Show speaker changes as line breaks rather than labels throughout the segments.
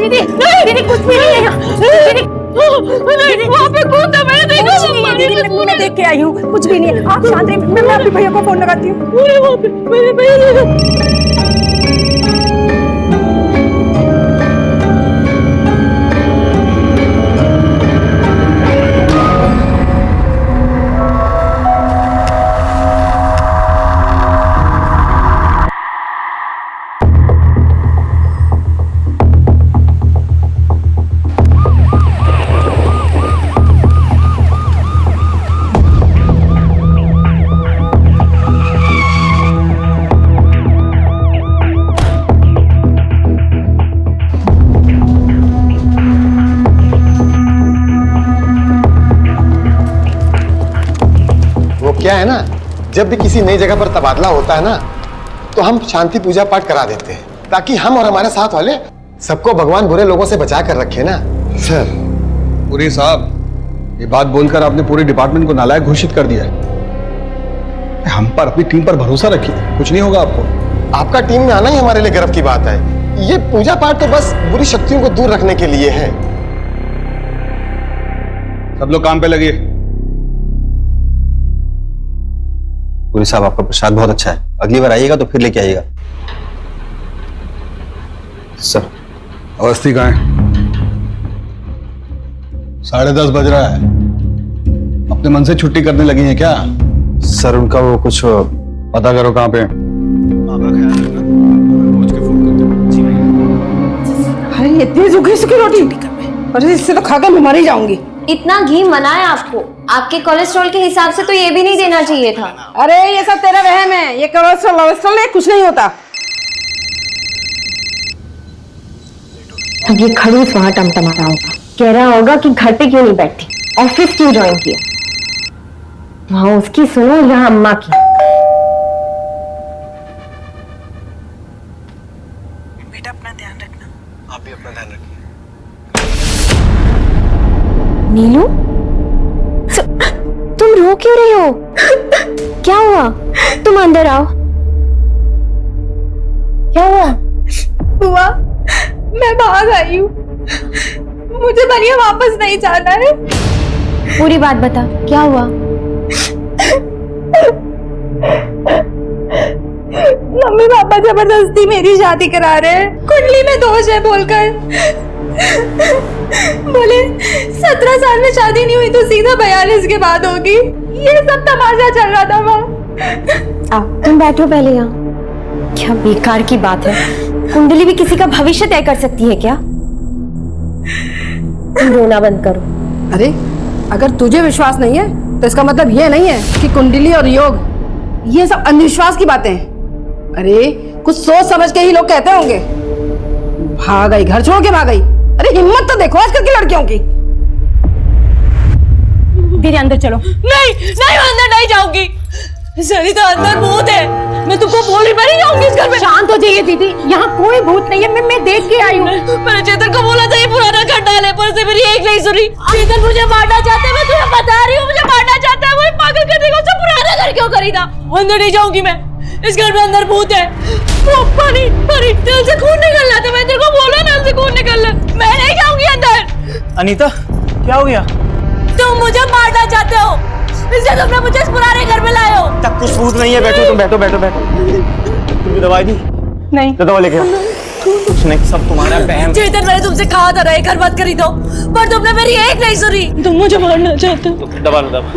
दीदी नहीं, दीदी कुछ भी नहीं है। दीदी वहाँ पे कौन था? मैंने देखा था। दीदी मैं देख के आई हूँ, कुछ भी नहीं है। आप शांत रहिए, मैं अपने भैया को फोन लगाती हूँ। वहाँ पे मेरे भैया
क्या है ना, जब भी किसी नई जगह पर तबादला होता है ना, तो हम शांति पूजा पाठ करा देते हैं ताकि हम और हमारे साथ वाले सबको भगवान बुरे लोगों से बचा कर रखे ना।
सर पुरी साहब, ये बात बोलकर आपने पूरे डिपार्टमेंट को नालायक घोषित कर दिया है। हम पर, अपनी टीम पर भरोसा रखिए, कुछ नहीं होगा आपको।
आपका टीम में आना ही हमारे लिए गर्व की बात है। ये पूजा पाठ तो बस बुरी शक्तियों को दूर रखने के लिए है।
सब लोग काम पे लगिए।
पुरी साहब, आपका प्रसाद बहुत अच्छा है, अगली बार आइएगा तो फिर लेके आइएगा। सर
अवस्थी कहाँ है? 10:30 बज रहा है, अपने मन से छुट्टी करने लगी हैं क्या?
सर उनका वो कुछ
पता करो कहाँ पे।
अरे इतनी सूखी सूखी रोटी, अरे इससे तो खाकर मैं मर ही जाऊंगी।
इतना घी मना है आपको, आपके कोलेस्ट्रॉल के हिसाब से तो ये भी नहीं देना चाहिए था।
अरे ये सब तेरा वहम है, ये कोलेस्ट्रॉल नहीं, कुछ नहीं होता।
अब ये खड़ूस वहां टमटमा रहा होगा, कह रहा होगा कि घर पे क्यों नहीं बैठती, ऑफिस क्यों ज्वाइन किया। वहां उसकी सुनो, यहाँ अम्मा की।
बेटा अपना ध्यान रखना।
आप भी अपना ध्यान रखिए।
नीलू, तुम रो क्यों रही हो? क्या हुआ? तुम अंदर आओ। क्या हुआ?
बुआ, मैं भाग आई हूँ, मुझे बनिया वापस नहीं जाना है।
पूरी बात बता, क्या हुआ?
मम्मी पापा जबरदस्ती मेरी शादी करा रहे हैं, कुंडली में दोष है बोलकर। बोले 17 साल में शादी नहीं हुई तो सीधा 42 के बाद होगी। ये सब तमाशा चल रहा था वहाँ।
आओ तुम बैठो पहले यहाँ। क्या बेकार की बात है, कुंडली भी किसी का भविष्य तय कर सकती है क्या? तुम रोना बंद करो।
अरे अगर तुझे विश्वास नहीं है तो इसका मतलब ये नहीं है कि कुंडली और योग ये सब अंधविश्वास की बातें हैं। अरे कुछ सोच समझ के ही लोग कहते होंगे। भाग गई, घर छोड़ के भाग गई। अरे हिम्मत तो देखो आजकल की लड़कियों की। दीदी अंदर चलो।
नहीं नहीं, मैं अंदर नहीं जाऊंगी। सरिता अंदर भूत है, मैं तुमको बोल रही, मैं नहीं जाऊंगी इस घर में।
शांत हो जाइए दीदी, यहाँ कोई भूत नहीं है, मैं देख के आई हूँ।
मैंने चेतन को बोला था ये पुराना घर डाले, पर से मेरी एक नहीं सुनी। चेतन मुझे मारना चाहता है, मैं तुम्हें बता रही हूँ, मुझे मारना चाहता है। वो पागल करने को उससे पुराना घर क्यों खरीदा? अंदर नहीं जाऊंगी मैं, इस घर में अंदर भूत है। वो पानी पानी, दिल से खून निकल रहा था, मैं तेरे को बोला ना, दिल से खून निकल रहा। मैं नहीं जाऊंगी अंदर।
अनीता क्या हो गया?
तुम मुझे मारना चाहते हो, इसलिए तुमने मुझे इस पुराने घर में लाए हो।
तब कुछ भूत नहीं है, बैठो तुम, बैठो बैठो बैठो। तुमने दवाई दी?
नहीं।
तो दवा लेके आओ। कुछ नहीं, सब तुम्हारा बहम।
चेतन मैंने तुमसे कहा था ना घर मत खरीदो, पर तुमने मेरी एक नहीं सुनी। तुम मुझे मारना चाहते हो।
दबा लो, दबा।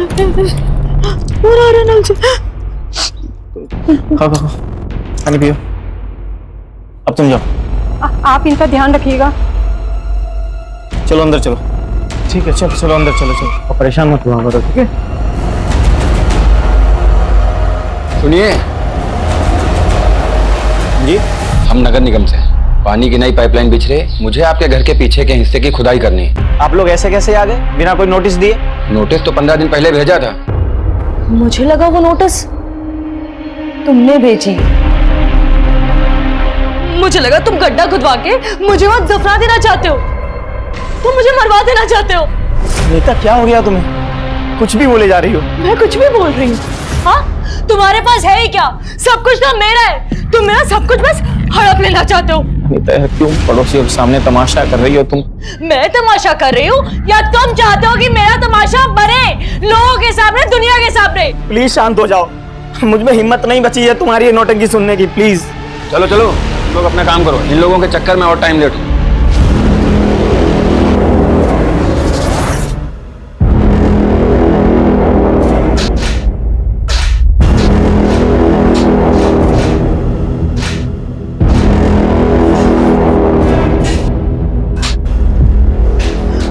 खाओ खाओ, पानी पियो। अब तुम जाओ।
आप इनका ध्यान रखिएगा।
चलो अंदर चलो। ठीक है, चलो चलो अंदर चलो चलो। और परेशान मत हुआ करो, ठीक है?
सुनिए
जी,
हम नगर निगम से पानी की नई पाइपलाइन बिछ रही, मुझे आपके घर के पीछे के हिस्से की खुदाई करनी है।
आप लोग ऐसे कैसे आ गए बिना कोई नोटिस दिए?
नोटिस तो 15 दिन पहले भेजा था।
मुझे लगा वो नोटिस तुमने भेजी।
मुझे लगा तुम गड्ढा खुदवा के मुझे वहां दफना देना चाहते हो, तुम मुझे मरवा देना चाहते हो।
नीता क्या हो गया तुम्हें? कुछ भी बोले जा रही हो।
मैं कुछ भी बोल रही हूँ? हाँ, तुम्हारे पास है ही क्या? सब कुछ तो मेरा है, तुम मेरा सब कुछ बस हड़प लेना चाहते हो।
अनीता यार, क्यों पड़ोसियों के सामने तमाशा कर रही हो तुम?
मैं तमाशा कर रही हूँ या तुम चाहते हो कि मेरा तमाशा बने लोगों के सामने, दुनिया के सामने?
प्लीज शांत हो जाओ, मुझ में हिम्मत नहीं बची है तुम्हारी ये नौटंकी सुनने की, प्लीज।
चलो चलो तुम लोग अपना काम करो, इन लोगों के चक्कर में और टाइम लेट हो।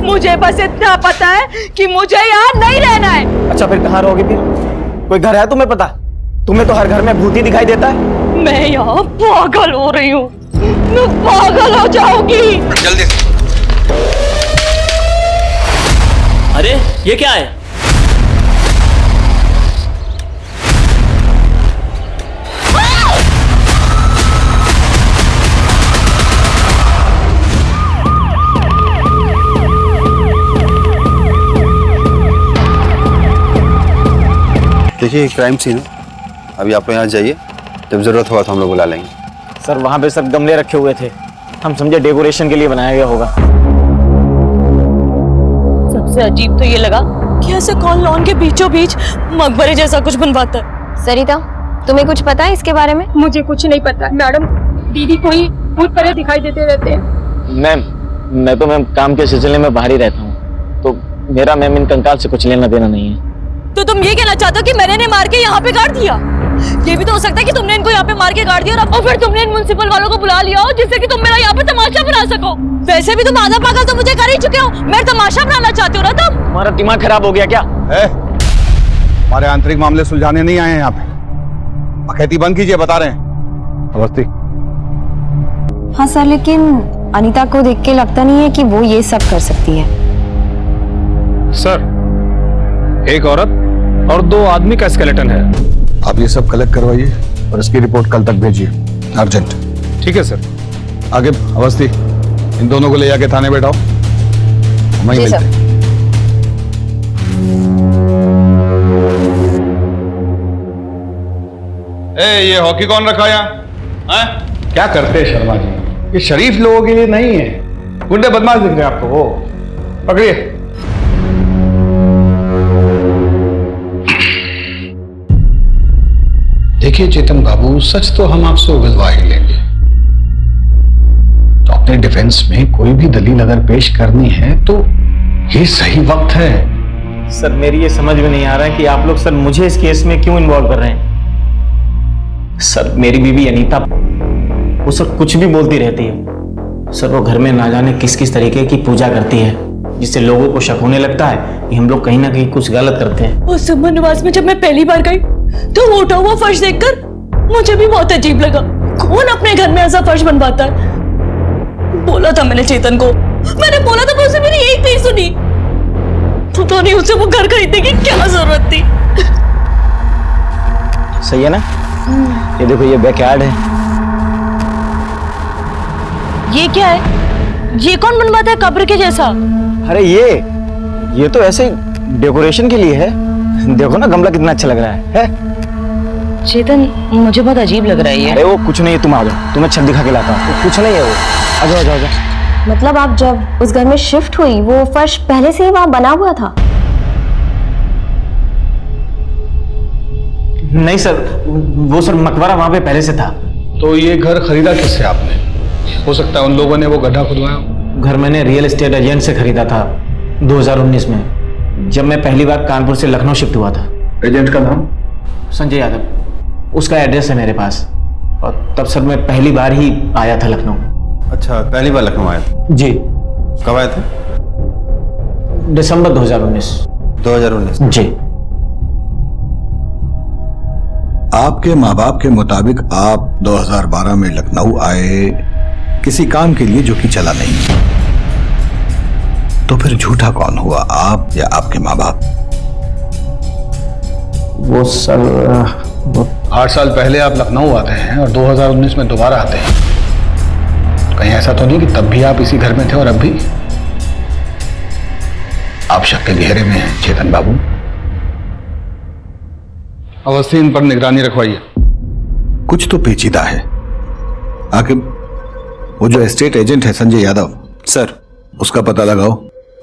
मुझे बस इतना पता है कि मुझे यहाँ नहीं रहना है।
अच्छा फिर कहाँ रहोगे फिर? कोई घर है तुम्हें पता? तुम्हें तो हर घर में भूत ही दिखाई देता है।
मैं यहाँ पागल हो रही हूँ, मैं पागल हो जाऊंगी।
जल्दी से।
अरे ये क्या है?
देखिए क्राइम सीन है, अभी आप यहाँ जाइए, जब जरूरत होगा तो हम लोग बुला लेंगे।
सर वहाँ पे सब गमले रखे हुए थे, हम समझे डेकोरेशन के लिए बनाया गया होगा।
सबसे अजीब तो ये लगा कि ऐसे कौन लॉन के बीचों बीच मकबरे जैसा कुछ बनवाता है।
सरिता, तुम्हें कुछ पता है इसके बारे में?
मुझे कुछ नहीं पता मैडम, दीदी को ही भूत परे दिखाई देते रहते हैं।
मैम, मैं तो मैम काम के सिलसिले में बाहर ही रहता हूँ, तो मेरा मैम इन कंकाल से कुछ लेना देना नहीं है।
तो तुम ये कहना चाहते हो कि मैंने इन्हें मार के यहाँ पे गाड़ दिया? ये भी तो हो सकता है कि तुमने इनको यहाँ पे मार के गाड़ दिया और फिर तुमने इन म्युनिसिपल वालों को बुला लिया हो जिससे कि तुम मेरा यहाँ पे तमाशा बना सको। वैसे भी तुम आधा पागल तो मुझे कर ही चुके हो, मैं तमाशा बनाना चाहते हो ना तुम?
तुम्हारा दिमाग खराब हो गया क्या?
हमारे आंतरिक मामले सुलझाने नहीं आए हैं यहाँ पे। अखैती बंद कीजिए, बता रहे हैं। अवस्थी।
हाँ सर, लेकिन अनीता को देख के लगता नहीं है कि वो ये सब कर सकती है।
सर, एक औरत और 2 आदमी का स्केलेटन है। आप ये सब कलेक्ट करवाइए और इसकी रिपोर्ट कल तक भेजिए, अर्जेंट। ठीक है सर। आगे अवस्थी, इन दोनों को ले जाके थाने बैठाओ, वहीं मिलते हैं। ये हॉकी कौन रखा यहाँ? क्या करते हैं शर्मा जी, ये शरीफ लोगों के लिए नहीं है, गुंडे बदमाश दिख रहे हैं आपको। वो पकड़िए। देखिए चेतन बाबू, सच तो हम आपसे उगलवा ही लेंगे, तो अपने डिफेंस में कोई भी दलील अगर पेश करनी है तो ये सही वक्त है।
सर मेरी ये समझ में नहीं आ रहा है कि आप लोग सर मुझे इस केस में क्यों इन्वॉल्व कर रहे हैं। सर मेरी बीवी अनीता, वो सब कुछ भी बोलती रहती है। सर वो घर में ना जाने किस किस तरीके की पूजा करती है, जिससे लोगों को शक होने लगता है कि हम लोग कहीं ना कहीं कुछ गलत करते हैं।
उस समर निवास में जब मैं पहली बार गई तो वो उठा हुआ फर्श देखकर मुझे भी बहुत अजीब लगा। कौन अपने घर में ऐसा फर्श बनवाता है? बोला था मैंने चेतन को, मैंने बोला था, उसे मेरी एक नहीं सुनी। पता नहीं उसे वो घर खरीदने की क्या जरूरत थी।
सही है ना? ये देखो ये बैकयार्ड है।
ये क्या है? ये कौन बनवाता है कब्र के जैसा?
अरे ये तो ऐसे डेकोरेशन के लिए है। देखो ना गमला कितना अच्छा लग रहा है?
चेतन मुझे बहुत अजीब लग रहा है ये।
अरे वो कुछ नहीं है, तुम आ जाओ, तुम्हें छत दिखा के लाता हूँ। कुछ नहीं है वो, आ जाओ आ जाओ आ जाओ।
मतलब आप जब उस घर में शिफ्ट हुई वो फर्श पहले से ही वहां बना हुआ था?
नहीं सर, वो सर मकबरा वहां पे पहले से था।
तो ये घर खरीदा किससे आपने? हो सकता है उन लोगों ने वो गड्ढा खुदवाया।
घर मैंने रियल एस्टेट एजेंट से खरीदा था 2019 में, जब मैं पहली बार कानपुर से लखनऊ शिफ्ट हुआ था।
एजेंट का नाम?
संजय यादव, उसका एड्रेस है मेरे पास। और तब सर मैं पहली बार ही आया था लखनऊ।
अच्छा, पहली बार लखनऊ आया था?
जी।
कब आए थे?
दिसंबर 2019।
2019
जी।
आपके माँ बाप के मुताबिक आप 2012 में लखनऊ आए किसी काम के लिए जो कि चला नहीं, तो फिर झूठा कौन हुआ, आप या आपके माँ बाप?
वो सर
8 साल पहले आप लखनऊ आते हैं और 2019 में दोबारा आते हैं, कहीं ऐसा तो नहीं कि तब भी आप इसी घर में थे और अब भी? आप शक के घेरे में हैं चेतन बाबू। अवस्थी, इन पर निगरानी रखवाइए।
कुछ तो पेचीदा है। आखिर वो जो एस्टेट एजेंट है संजय यादव,
सर।
उसका पता लगाओ।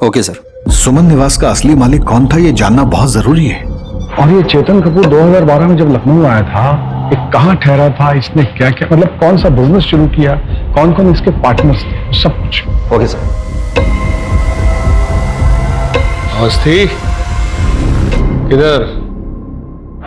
Okay sir.
सुमन निवास का असली मालिक कौन था ये जानना बहुत जरूरी है।
और ये चेतन कपूर 2012 में जब लखनऊ आया था, ये कहाँ ठहरा था, इसने क्या क्या, मतलब कौन सा बिजनेस शुरू किया, कौन कौन इसके पार्टनर्स थे, सब कुछ।
Okay sir.
अवस्थी, किधर?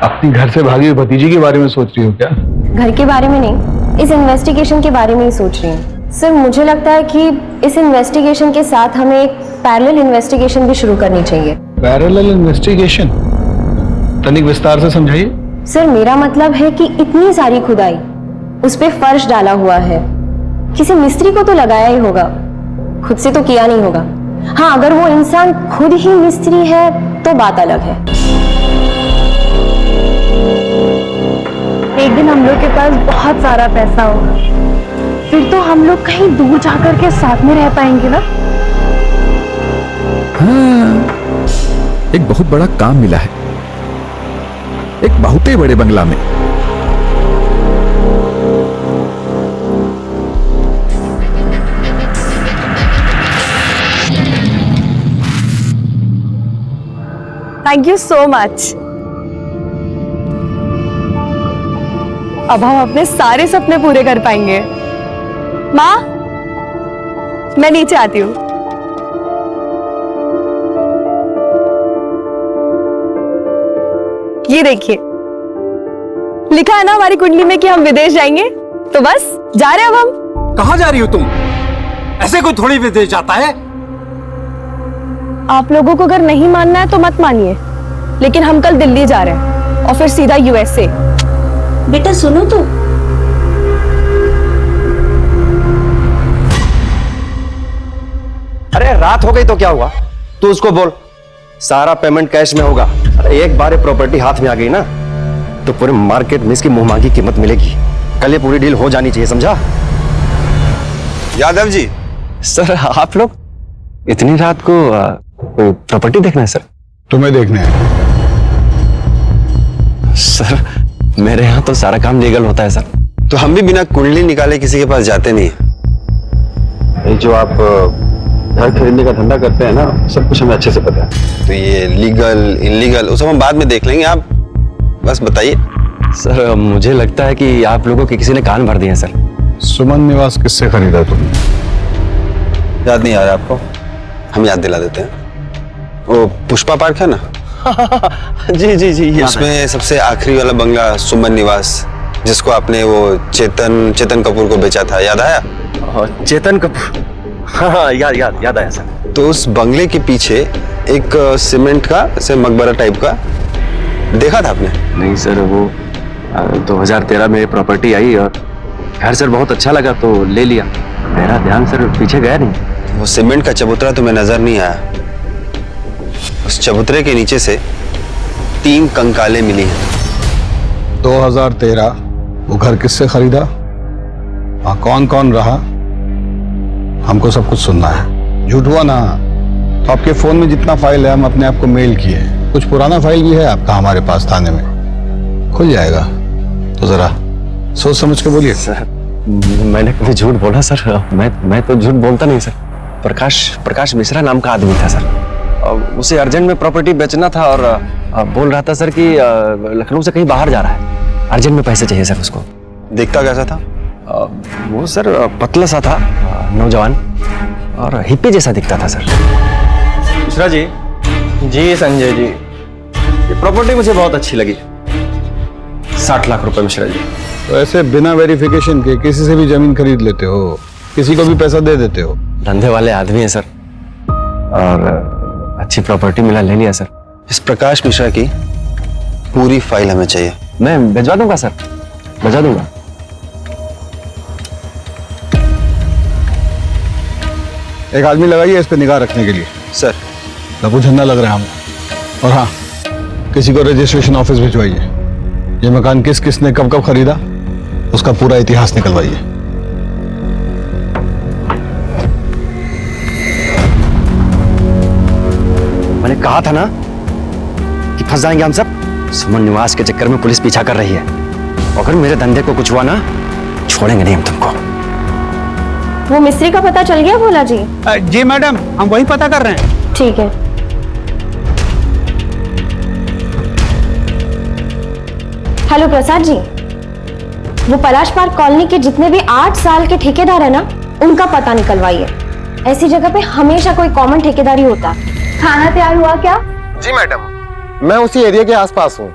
अपनी घर से भागी हुई भतीजी के बारे में सोच रही हो क्या?
घर के बारे में नहीं, इस इन्वेस्टिगेशन के बारे में ही सोच रही हूँ। सर मुझे लगता है कि इस इन्वेस्टिगेशन के साथ हमें एक पैरेलल इन्वेस्टिगेशन भी शुरू करनी चाहिए।
Parallel investigation? तनिक विस्तार से समझाइए।
सर मेरा मतलब है कि इतनी सारी खुदाई, उस पे फर्श डाला हुआ है, किसी मिस्त्री को तो लगाया ही होगा, खुद से तो किया नहीं होगा। हाँ, अगर वो इंसान खुद ही मिस्त्री है तो बात अलग है।
एक दिन हम लोग के पास बहुत सारा पैसा होगा, फिर तो हम लोग कहीं दूर जाकर के साथ में रह पाएंगे ना।
हाँ, एक बहुत बड़ा काम मिला है, एक बहुत ही बड़े बंगला में।
Thank you so much. अब हम अपने सारे सपने पूरे कर पाएंगे। माँ, मैं नीचे आती हूँ। ये देखिए, लिखा है ना हमारी कुंडली में कि हम विदेश जाएंगे, तो बस जा रहे हैं अब हम।
कहाँ जा रही हो तुम? ऐसे कोई थोड़ी विदेश जाता है।
आप लोगों को अगर नहीं मानना है तो मत मानिए, लेकिन हम कल दिल्ली जा रहे हैं और फिर सीधा यूएसए।
बेटा सुनो तो,
अरे रात हो गई तो क्या हुआ, तू उसको बोल सारा पेमेंट कैश में होगा। अरे एक बार प्रॉपर्टी हाथ में आ गई ना तो पूरे मार्केट में इसकी मुंह मांगी कीमत मिलेगी। कल ये पूरी डील हो जानी चाहिए, समझा? यादव जी। सर आप लोग इतनी रात को कोई प्रॉपर्टी देखना है? सर
तुम्हें देखने है?
सर मेरे यहाँ तो सारा काम लीगल होता है सर, तो हम भी बिना कुंडली निकाले किसी के पास जाते नहीं। जो आप घर खरीदने का धंधा करते हैं ना, सब कुछ हमें अच्छे से पता है। तो ये लीगल इलीगल वो सब हम बाद में देख लेंगे, आप बस बताइए। सर मुझे लगता है कि आप लोगों के किसी ने कान भर दिए हैं सर।
सुमन निवास किससे खरीदा तुमने?
याद नहीं आ रहा आपको? हम याद दिला देते हैं। वो पुष्पा पार्क है ना? जी जी जी, उसमें सबसे आखिरी वाला बंगला सुमन निवास, जिसको आपने वो चेतन कपूर को बेचा था, याद आया? चेतन कपूर, हाँ याद आया सर। तो उस बंगले के पीछे एक सीमेंट का से मकबरा टाइप का देखा था आपने?
नहीं सर, वो 2013 में प्रॉपर्टी आई और खैर सर बहुत अच्छा लगा तो ले लिया। मेरा ध्यान सर पीछे गया नहीं।
वो सीमेंट का चबूतरा तुम्हें नजर नहीं आया? उस चबूतरे के नीचे से 3 कंकालें मिली हैं।
2013 वो घर किससे खरीदा? वहां कौन कौन रहा? हमको सब कुछ सुनना है। झूठ हुआ ना तो आपके फोन में जितना फाइल है हम अपने आप को मेल किए। कुछ पुराना फाइल भी है आपका हमारे पास थाने में, खुल जाएगा। तो जरा सोच समझ के बोलिए।
सर मैंने कभी झूठ बोला सर? मैं तो झूठ बोलता नहीं सर। प्रकाश मिश्रा नाम का आदमी था सर, उसे अर्जेंट में प्रॉपर्टी बेचना था और बोल रहा था सर कि लखनऊ से कहीं बाहर जा रहा है, अर्जेंट में पैसे चाहिए सर उसको। दिखता कैसा था? वो सर पतला सा था, नौजवान और हिप्पी जैसा दिखता था सर।
मिश्रा जी। जी संजय जी, ये प्रॉपर्टी मुझे बहुत अच्छी लगी। 60 लाख रुपए मिश्रा जी।
तो ऐसे बिना वेरिफिकेशन के किसी से भी जमीन खरीद लेते हो, किसी को भी पैसा दे देते हो?
धंधे वाले आदमी है सर, और अच्छी प्रॉपर्टी मिला, ले लिया सर। इस प्रकाश मिश्रा की पूरी फाइल हमें चाहिए। मैं भिजवा दूंगा सर, भिजवा दूंगा।
एक आदमी लगाइए इस पे निगाह रखने के लिए।
सर
लघु झंडा लग रहा है हमें। और हाँ, किसी को रजिस्ट्रेशन ऑफिस भिजवाइए। ये मकान किसने कब खरीदा उसका पूरा इतिहास निकलवाइए।
मैंने कहा था ना कि फंस जाएंगे हम सब। सुमन निवास के चक्कर में पुलिस पीछा कर रही है। अगर मेरे धंधे को कुछ हुआ ना, छोड़ेंगे नहीं हम तुमको।
वो मिस्त्री का पता चल गया भोला जी?
जी मैडम, हम वही पता कर रहे हैं।
ठीक है। हेलो प्रसाद जी, वो पलाश पार्क कॉलोनी के जितने भी 8 साल के ठेकेदार है ना, उनका पता निकलवाइए। ऐसी जगह पे हमेशा कोई कॉमन ठेकेदारी होता है। खाना तैयार हुआ क्या?
जी मैडम, मैं उसी एरिया के आसपास हूँ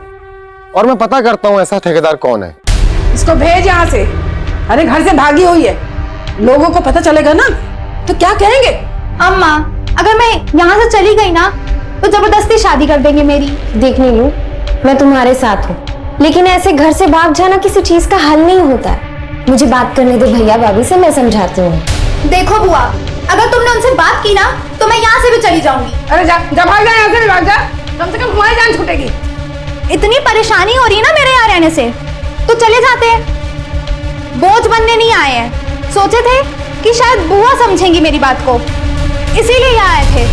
और मैं पता करता हूँ ऐसा ठेकेदार कौन है।
इसको भेज यहाँ से। अरे घर से भागी हुई है, लोगों को पता चलेगा ना तो क्या कहेंगे?
अम्मा, अगर मैं यहाँ से चली गई ना तो जबरदस्ती शादी कर देंगे मेरी।
देख नीलू, मैं तुम्हारे साथ हूँ, लेकिन ऐसे घर से भाग जाना किसी चीज का हल नहीं होता है। मुझे बात करने दे भैया भाभी से, मैं समझाती हूँ।
देखो बुआ, अगर तुमने उनसे बात की ना तो मैं यहाँ से भी चली जाऊंगी।
अरे जा भाग जा, यहाँ से भी भाग जा, कम से कम हमारी जान छूटेगी।
इतनी परेशानी हो रही है ना मेरे यहाँ रहने से, तो चले जाते हैं। बोझ बनने नहीं आए हैं, सोचे थे कि शायद बुआ समझेंगी मेरी बात को, इसीलिए यहाँ आए थे।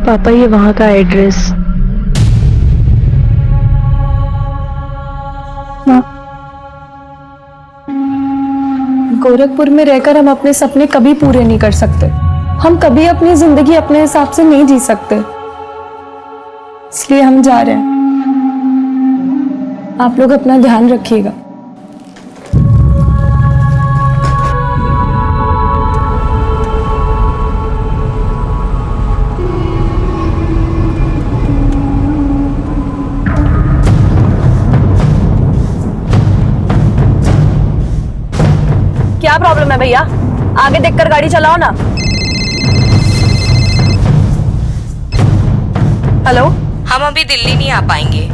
पापा, ये वहाँ का एड्रेस।
गोरखपुर में रहकर हम अपने सपने कभी पूरे नहीं कर सकते। हम कभी अपनी जिंदगी अपने हिसाब से नहीं जी सकते, इसलिए हम जा रहे हैं। आप लोग अपना ध्यान रखिएगा।
क्या प्रॉब्लम है भैया? आगे देखकर गाड़ी चलाओ ना। हेलो,
हम अभी दिल्ली नहीं आ पाएंगे,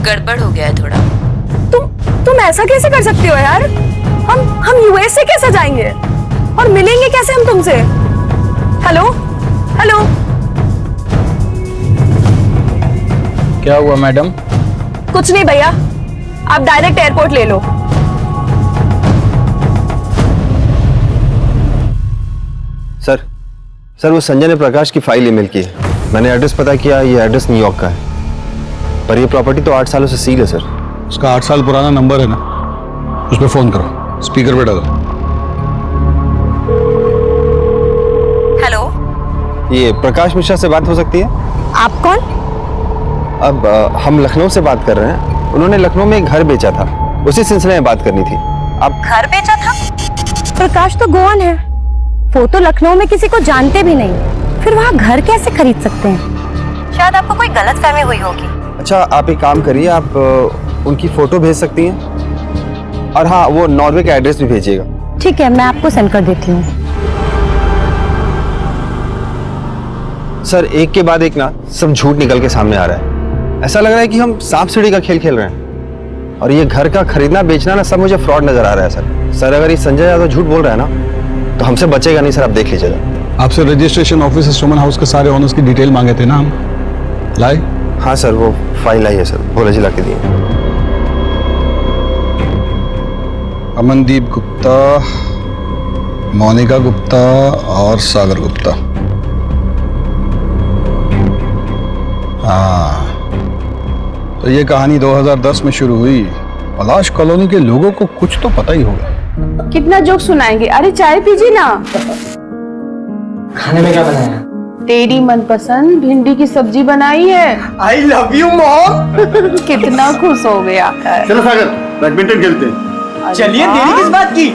गड़बड़ हो गया है थोड़ा।
तुम ऐसा कैसे कर सकती हो यार? हम यूएस से कैसे जाएंगे और मिलेंगे कैसे हम तुमसे? हेलो हेलो,
क्या हुआ मैडम?
कुछ नहीं भैया, आप डायरेक्ट एयरपोर्ट ले लो।
सर वो संजय ने प्रकाश की फाइल ईमेल की है। मैंने एड्रेस पता किया, ये एड्रेस न्यूयॉर्क का है, पर ये प्रॉपर्टी तो 8 सालों से सील है सर।
उसका 8 साल पुराना नंबर है ना, उस पर फोन करो, स्पीकर पे डालो।
हेलो,
ये प्रकाश मिश्रा से बात हो सकती है?
आप कौन?
अब हम लखनऊ से बात कर रहे हैं। उन्होंने लखनऊ में एक घर बेचा था, उसी सिलसिले में बात करनी थी। आप
घर बेचा था?
प्रकाश तो गोवन है, वो तो लखनऊ में किसी को जानते भी नहीं, फिर वहाँ घर कैसे खरीद सकते हैं?
शायद आपको कोई गलतफहमी हुई होगी।
अच्छा, आप एक काम करिए, आप उनकी फोटो भेज सकती हैं, और हाँ, वो नॉर्वे का एड्रेस भी भेजिएगा।
ठीक है, मैं आपको सेंड कर देती हूँ।
सर, एक के बाद एक ना सब झूठ निकल के सामने आ रहा है। ऐसा लग रहा है कि हम सांप सीढ़ी का खेल खेल रहे हैं, और ये घर का खरीदना बेचना ना सब मुझे फ्रॉड नजर आ रहा है सर। अगर ये संजय यादव झूठ बोल रहा है ना तो हमसे बचेगा नहीं सर, आप देख लीजिएगा।
आपसे रजिस्ट्रेशन ऑफिस स्टोमन हाउस के सारे ओनर्स की डिटेल मांगे थे ना हम, लाए?
हाँ सर, वो फाइल आई है सर, भोले जी ला के दिए।
अमनदीप गुप्ता, मोनिका गुप्ता और सागर गुप्ता। हाँ, तो ये कहानी 2010 में शुरू हुई। पलाश कॉलोनी के लोगों को कुछ तो पता ही होगा।
कितना जोक सुनाएंगे? अरे चाय पीजिए ना।
खाने में क्या बनाया?
तेरी मनपसंद भिंडी की सब्जी बनाई है।
I love you mom.
कितना खुश हो गया।
चलो सागर, बैडमिंटन खेलते हैं। चलिए, देरी किस बात की?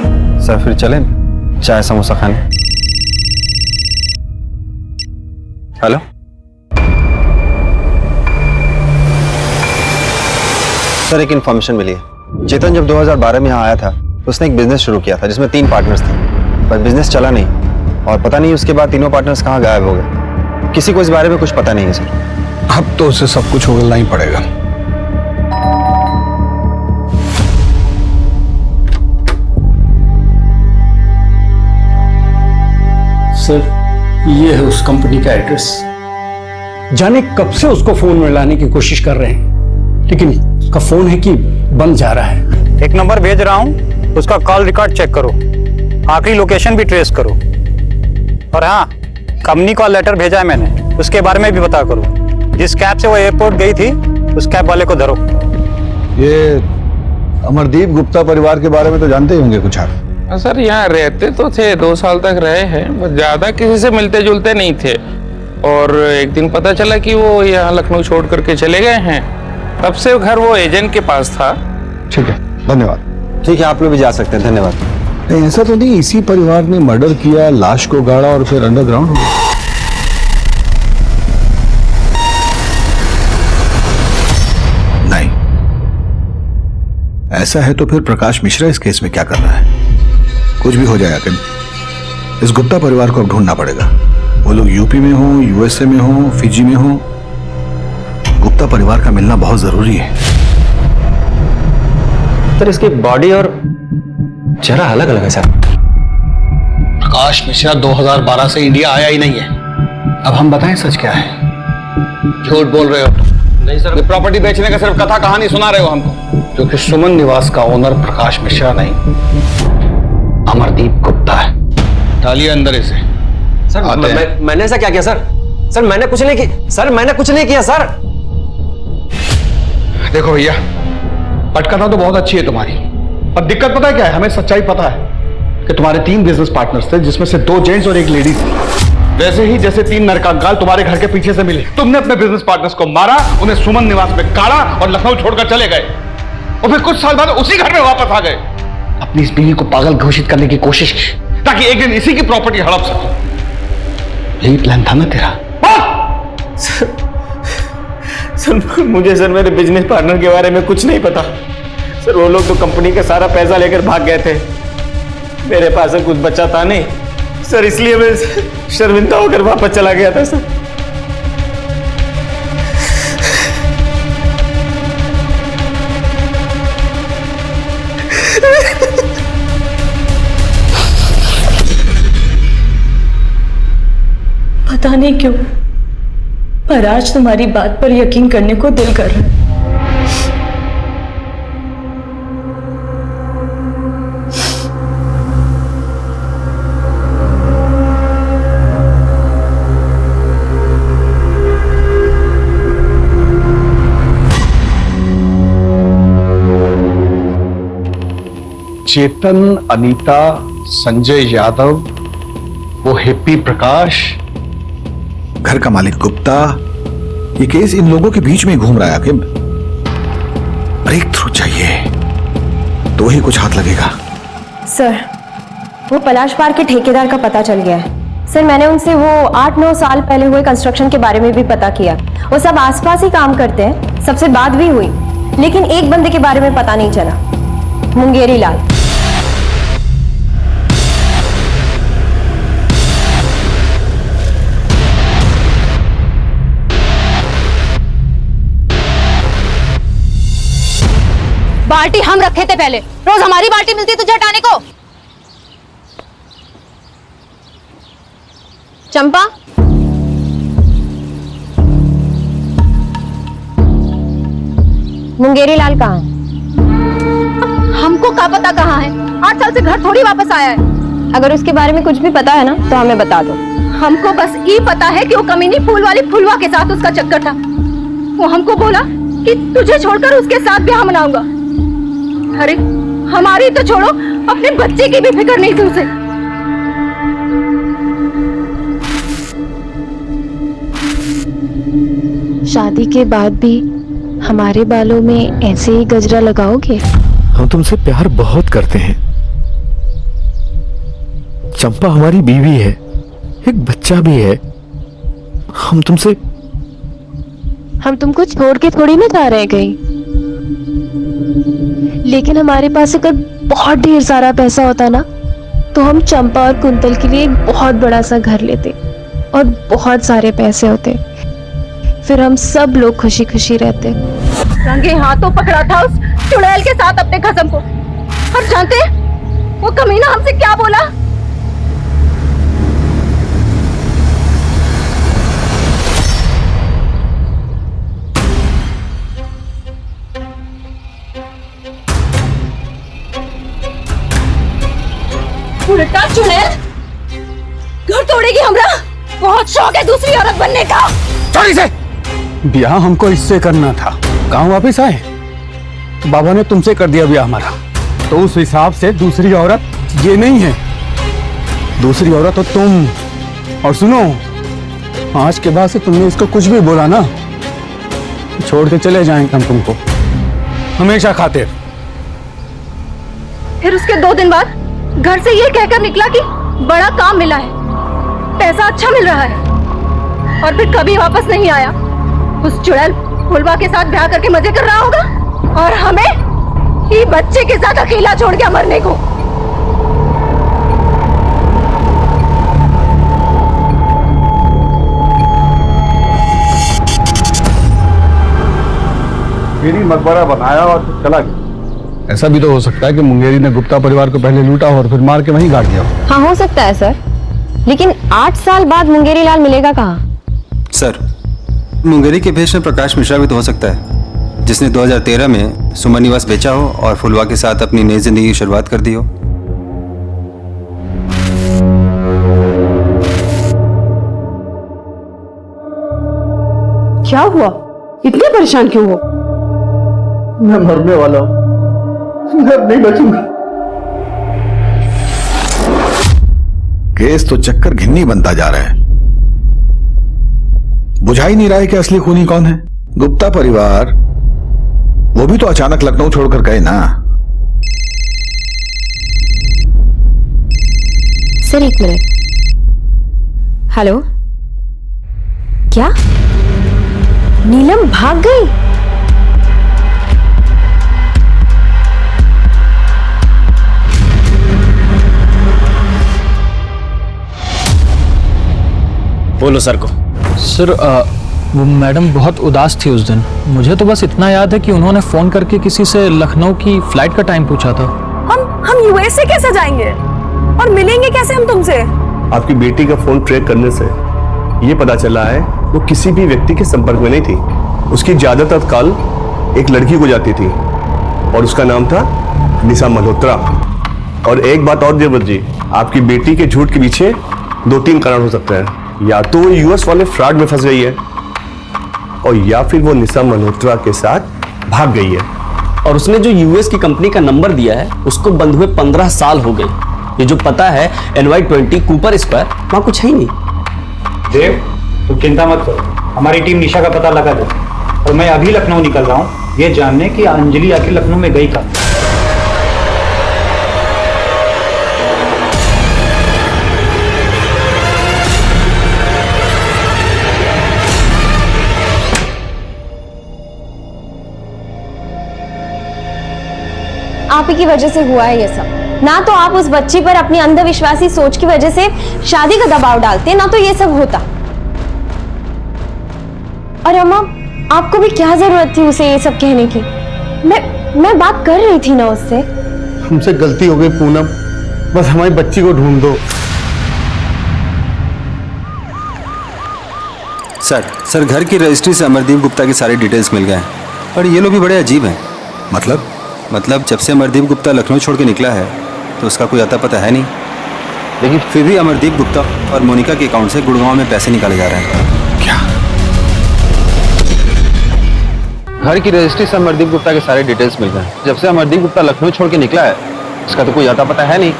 सर फिर चलें चाय समोसा खाने। हेलो, सर एक इन्फॉर्मेशन मिली है। चेतन जब 2012 में यहाँ आया था, उसने एक बिजनेस शुरू किया था जिसमें 3 पार्टनर्स थे, पर बिजनेस चला नहीं, और पता नहीं उसके बाद तीनों पार्टनर्स कहाँ गायब हो गए। किसी को इस बारे में कुछ पता नहीं है सर।
अब तो उसे सब कुछ उगलना ही पड़ेगा।
सर, ये है उस कंपनी का एड्रेस। जाने कब से उसको फोन में लाने की कोशिश कर रहे हैं, लेकिन उसका फोन है कि बंद जा रहा है। एक नंबर भेज रहा हूं, उसका कॉल रिकॉर्ड चेक करो, आखिरी लोकेशन भी ट्रेस करो, और हाँ, कंपनी कॉल लेटर भेजा है मैंने, उसके बारे में भी पता करो। जिस कैब से वो एयरपोर्ट गई थी, उस कैब वाले को धरो।
ये अमरदीप गुप्ता परिवार के बारे में तो जानते ही होंगे कुछ आप।
सर यहाँ रहते तो थे, 2 साल तक रहे हैं, बस ज्यादा किसी से मिलते जुलते नहीं थे। और एक दिन पता चला कि वो यहाँ लखनऊ छोड़ करके चले गए हैं, तब से घर वो एजेंट के पास था।
ठीक है, धन्यवाद।
ठीक है, आप लोग भी जा सकते हैं, धन्यवाद।
नहीं, ऐसा तो नहीं इसी परिवार ने मर्डर किया, लाश को गाड़ा और फिर अंडरग्राउंड हो गया? नहीं, ऐसा है तो फिर प्रकाश मिश्रा इस केस में क्या कर रहा है? कुछ भी हो जाए आखिर इस गुप्ता परिवार को अब ढूंढना पड़ेगा। वो लोग यूपी में हो, यूएसए में हो, फिजी में हो, गुप्ता परिवार का मिलना बहुत जरूरी है।
सर इसकी बॉडी और चेहरा अलग अलग है सर।
प्रकाश मिश्रा 2012 से इंडिया आया ही नहीं है। अब हम बताएं सच क्या है?
झूठ बोल रहे हो। नहीं सर, प्रॉपर्टी बेचने का सिर्फ कथा कहानी सुना रहे हो हमको।
क्योंकि सुमन निवास का ओनर प्रकाश मिश्रा नहीं, अमरदीप गुप्ता है।
डालिए अंदर इसे।
सर मैंने ऐसा क्या किया सर? सर मैंने कुछ नहीं किया सर, मैंने कुछ नहीं किया सर।
देखो भैया, पटकथा तो बहुत अच्छी है तुम्हारी, पर दिक्कत पता है क्या है? हमें सच्चाई पता है कि तुम्हारे 3 बिजनेस पार्टनर्स थे, जिसमें से 2 जेंट्स और 1 लेडीज थी। वैसे ही जैसे 3 नरकंकाल तुम्हारे घर के पीछे से मिले, तुमने अपने बिजनेस पार्टनर्स को मारा, उन्हें सुमन निवास में काढ़ा और लखनऊ छोड़कर चले गए, और फिर कुछ साल बाद उसी घर में वापस आ गए। अपनी इस बीवी को पागल घोषित करने की कोशिश की ताकि एक दिन इसी की प्रॉपर्टी हड़प सको। यही प्लान था ना तेरा?
सर मुझे सर मेरे बिजनेस पार्टनर के बारे में कुछ नहीं पता सर। वो लोग तो कंपनी का सारा पैसा लेकर भाग गए थे, मेरे पास सर कुछ बचा था नहीं सर, इसलिए मैं शर्मिंदा होकर वापस चला गया था सर।
पता नहीं क्यों, पर आज तुम्हारी बात पर यकीन करने को दिल कर रहा है।
चेतन, अनीता, संजय यादव, वो हिप्पी प्रकाश,
घर का मालिक गुप्ता, ये केस इन लोगों के बीच में घूम रहा है। आखिर ब्रेक थ्रू चाहिए तो ही कुछ हाथ लगेगा।
सर वो पलाश पार्क के ठेकेदार का पता चल गया है। सर मैंने उनसे वो 8-9 साल पहले हुए कंस्ट्रक्शन के बारे में भी पता किया। वो सब आसपास ही काम करते हैं, सबसे बात भी हुई, लेकिन एक बंदे के बारे में पता नहीं चला, मुंगेरी लाल।
बाल्टी हम रखे थे पहले, रोज हमारी बाल्टी मिलती तुझे हटाने को।
चंपा, मुंगेरी लाल कहाँ है?
हमको क्या पता कहाँ है, 8 साल से घर थोड़ी वापस आया है।
अगर उसके बारे में कुछ भी पता है ना तो हमें बता दो।
हमको बस ये पता है कि वो कमीनी फूल वाली फुलवा के साथ उसका चक्कर था। वो हमको बोला कि तुझे छोड़कर उसके साथ ब्याह मनाऊंगा। अरे हमारी तो छोड़ो, अपने बच्चे की भी फिक्र नहीं थी उसे।
शादी के बाद भी हमारे बालों में ऐसे ही गजरा लगाओगे?
हम तुमसे प्यार बहुत करते हैं। चंपा हमारी बीवी है, एक बच्चा भी है। हम
तुमको छोड़ के थोड़ी ना जा रहे कहीं। लेकिन हमारे पास अगर बहुत ढेर सारा पैसा होता ना तो हम चंपा और कुंतल के लिए एक बहुत बड़ा सा घर लेते और बहुत सारे पैसे होते, फिर हम सब लोग खुशी खुशी रहते।
रंगे हाथों पकड़ा था उस चुड़ैल के साथ अपने कसम को। और जानते हैं वो कमीना हमसे क्या बोला? उल्टा चुड़ैल घर तोड़ेगी हमरा। बहुत शौक है दूसरी औरत बनने का।
चोरी से ब्याह हमको इससे करना था, गांव वापिस आए तो बाबा ने तुमसे कर दिया ब्याह हमारा, तो उस हिसाब से दूसरी औरत ये नहीं है, दूसरी औरत तो तुम। और सुनो, आज के बाद से तुमने इसको कुछ भी बोला ना, छोड़ के चले जाएंगे हम तुमको हमेशा खातिर।
फिर उसके 2 दिन बाद घर से ये कहकर निकला कि बड़ा काम मिला है, पैसा अच्छा मिल रहा है, और फिर कभी वापस नहीं आया। उस चुड़ैल फुलवा के साथ ब्याह करके मजे कर रहा होगा, और हमें ही बच्चे के साथ अकेला छोड़ के मरने को।
मेरी मकबरा बनाया और फिर चला गया। ऐसा भी तो हो सकता है कि मुंगेरी ने गुप्ता परिवार को पहले लूटा और फिर मार के वहीं गाड़ दिया।
हाँ, हो सकता है सर, लेकिन 8 साल बाद मुंगेरी लाल मिलेगा कहाँ?
सर, मुंगेरी के भेष में प्रकाश मिश्रा भी तो हो सकता है, जिसने 2013 में सुमन निवास बेचा हो और फुलवा के साथ अपनी नई जिंदगी की शुरुआत कर दी हो।
क्या हुआ? इतने परेशान क्यों हो?
मैं मरने वाला हूं, मैं अब नहीं बचूंगा।
केस तो चक्कर घिन्नी बनता जा रहा है। बुझा ही नहीं रहा है कि असली खूनी कौन है। गुप्ता परिवार, वो भी तो अचानक लखनऊ छोड़कर गए ना।
Sir 1 minute. हेलो, क्या नीलम भाग गई?
बोलो सर को।
सर वो मैडम बहुत उदास थी उस दिन। मुझे तो बस इतना याद है कि उन्होंने फोन करके किसी से लखनऊ की फ्लाइट का टाइम पूछा था।
हम यूएस से कैसे जाएंगे और मिलेंगे कैसे हम तुमसे?
आपकी बेटी का फोन ट्रैक करने से ये पता चला है वो किसी भी व्यक्ति के संपर्क में नहीं थी। उसकी ज्यादातर कॉल एक लड़की को जाती थी और उसका नाम था निशा मल्होत्रा। और एक बात और देवव्रत जी, आपकी बेटी के झूठ के पीछे 2-3 कारण हो सकते हैं। या तो वो यूएस वाले फ्रॉड में फंस गई है, और या फिर वो निशा मल्होत्रा के साथ भाग गई है।
और उसने जो यूएस की कंपनी का नंबर दिया है उसको बंद हुए 15 साल हो गए। ये जो पता है NY20 कूपर स्क्वायर, वहां कुछ है ही नहीं।
देव, तुम चिंता मत करो, हमारी टीम निशा का पता लगा दे। और मैं अभी लखनऊ निकल रहा हूँ ये जानने कि अंजलि आखिर लखनऊ में गई कब।
आप ही की वजह से हुआ है ये सब। ना तो आप उस बच्ची पर अपनी अंधविश्वासी सोच की वजह से शादी का दबाव डालते, ना तो ये सब होता। और अम्मा, आपको भी क्या जरूरत थी उसे ये सब कहने की? मैं बात कर रही थी ना उससे।
हमसे गलती हो गई पूनम, बस हमारी बच्ची को ढूंढ दो।
सर घर की रजिस्ट्री से अमरदीप गुप्ता की सारी डिटेल्स मिल गए हैं, पर ये लोग भी बड़े अजीब हैं। मतलब जब से अमरदीप गुप्ता लखनऊ छोड़ के निकला है तो उसका कोई अता पता है नहीं, लेकिन फिर भी अमरदीप गुप्ता और मोनिका के अकाउंट से गुड़गांव में पैसे निकाले जा रहे हैं।
क्या?
घर की रजिस्ट्री से अमरदीप गुप्ता के सारे डिटेल्स मिल गए। जब से अमरदीप गुप्ता लखनऊ छोड़ के निकला है उसका तो कोई अता पता है नहीं,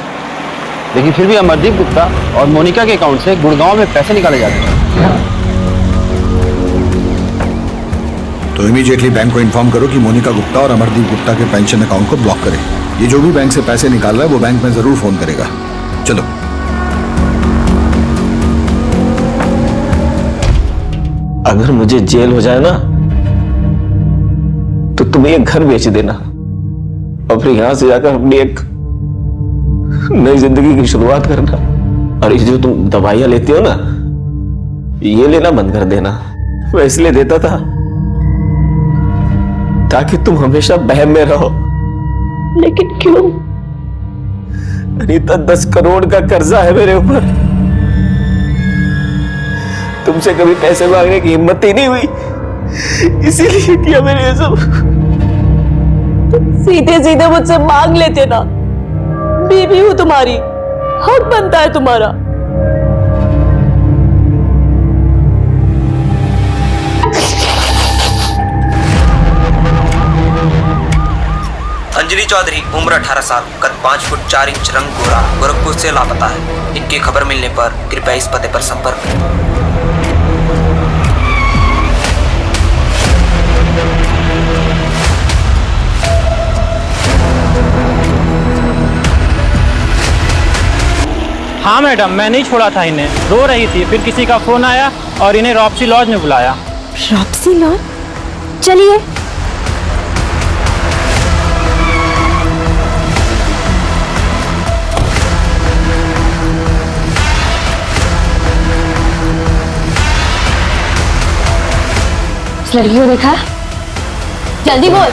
लेकिन फिर भी अमरदीप गुप्ता और मोनिका के अकाउंट से गुड़गांव में पैसे निकाले जा रहे हैं।
तो इमीडिएटली बैंक को इन्फॉर्म करो कि मोनिका गुप्ता और अमरदीप गुप्ता के पेंशन अकाउंट को ब्लॉक करें। ये जो भी बैंक से पैसे निकाल रहा है वो बैंक में जरूर फोन करेगा। चलो।
अगर मुझे जेल हो जाए ना तो तुम ये घर बेच देना और फिर यहां से जाकर अपनी एक नई जिंदगी की शुरुआत करना। और ये जो तुम दवाइयां लेती हो ना, ये लेना बंद कर देना। मैं इसलिए देता था ताकि तुम हमेशा बहम में रहो, लेकिन क्यों? अनीता, 10 करोड़ का कर्जा है मेरे ऊपर। तुमसे कभी पैसे मांगने की हिम्मत ही नहीं हुई, इसीलिए किया मैंने ये सब।
सीधे सीधे मुझसे मांग लेते ना, बीवी हूं तुम्हारी, हक बनता है तुम्हारा।
अंजलि चौधरी उम्र 18 साल, कद 5 फुट 4 इंच, रंग गोरा, गोरखपुर से लापता है। इनकी खबर मिलने पर कृपया इस पते पर संपर्क करें।
हाँ मैडम, मैं नहीं छोड़ा था इन्हें, रो रही थी, फिर किसी का फोन आया और इन्हें रॉप्सी लॉज में बुलाया।
रॉप्सी लॉज? चलिए। इस लड़की को देखा? जल्दी बोल।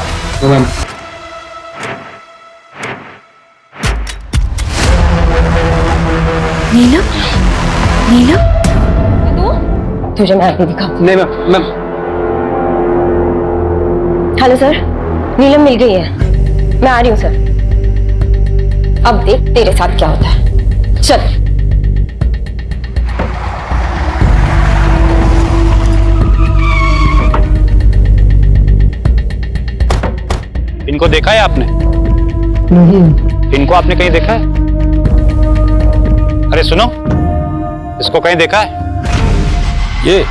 नीलम, नीलम, तुझे मैं आगे दिखा।
नहीं मैम।
हेलो सर, नीलम मिल गई है, मैं आ रही हूँ सर। अब देख तेरे साथ क्या होता है, चल।
इनको देखा है आपने? नहीं। इनको आपने कहीं देखा है? अरे सुनो, इसको कहीं देखा है?
ये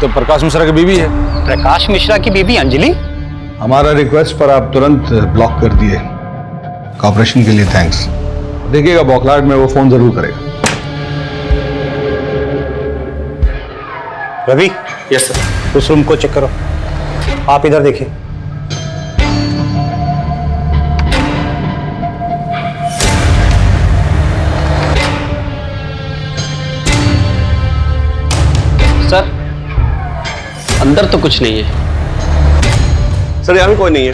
तो प्रकाश मिश्रा की बीवी है।
प्रकाश मिश्रा की बीवी अंजलि?
हमारा रिक्वेस्ट पर आप तुरंत ब्लॉक कर दिए। कॉपरेशन के लिए थैंक्स। देखिएगा बौखलाहट में वो फोन जरूर करेगा।
रवि।
Yes sir.
उस रूम को चेक करो। आप इधर देखिए।
सर, अंदर तो कुछ नहीं है।
सर यहाँ भी कोई नहीं है।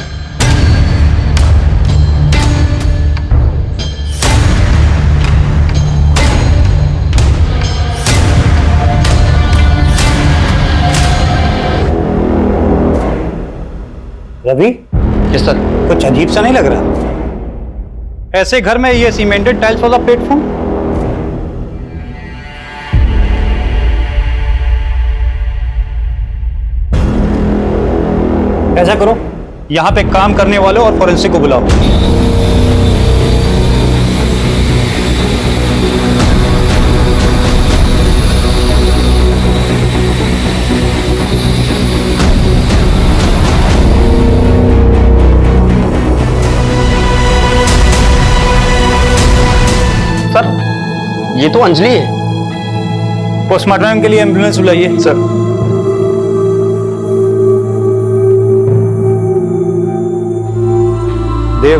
रवि?
Yes sir.
कुछ अजीब सा नहीं लग रहा? ऐसे घर में ये सीमेंटेड टाइल्स वाला प्लेटफॉर्म? ऐसा करो, यहां पे काम करने वालों और फोरेंसिक को बुलाओ।
सर, ये तो अंजलि है।
पोस्टमार्टम के लिए एम्बुलेंस बुलाइए।
सर।
देव,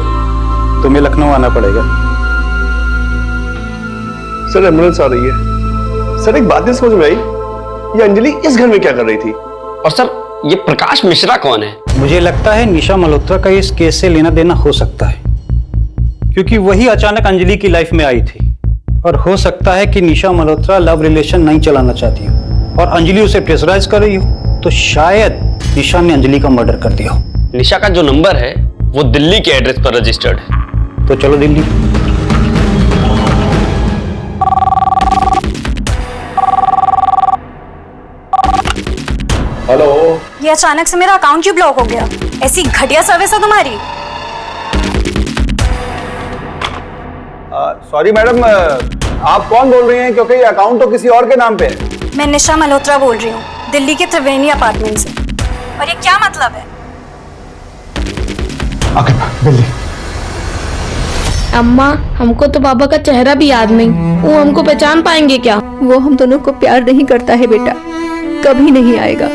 तुम्हें लखनऊ आना पड़ेगा।
सर एम्बुलेंस आ रही है। सर एक बात नहीं समझ में आई, ये अंजलि इस घर में क्या कर रही थी?
और सर, ये प्रकाश मिश्रा कौन है?
मुझे लगता है निशा मल्होत्रा का इस केस से लेना देना हो सकता है, क्योंकि वही अचानक अंजलि की लाइफ में आई थी। और हो सकता है कि निशा मल्होत्रा लव रिलेशन नहीं चलाना चाहती हो और अंजलि उसे प्रेशराइज कर रही हो, तो शायद निशा ने अंजलि का मर्डर कर दिया हो।
निशा का जो नंबर है वो दिल्ली के एड्रेस पर रजिस्टर्ड है।
तो चलो दिल्ली।
हेलो।
ये अचानक से मेरा अकाउंट क्यों ब्लॉक हो गया? ऐसी घटिया सर्विस है तुम्हारी।
सॉरी मैडम, आप कौन बोल रही हैं? क्योंकि ये अकाउंट तो किसी और के नाम पे है।
मैं निशा मल्होत्रा बोल रही हूँ, दिल्ली के त्रिवेणी अपार्टमेंट से। और ये क्या मतलब है?
अम्मा, हमको तो बाबा का चेहरा भी याद नहीं, वो हमको पहचान पाएंगे क्या?
वो हम दोनों को प्यार नहीं करता है बेटा, कभी नहीं आएगा।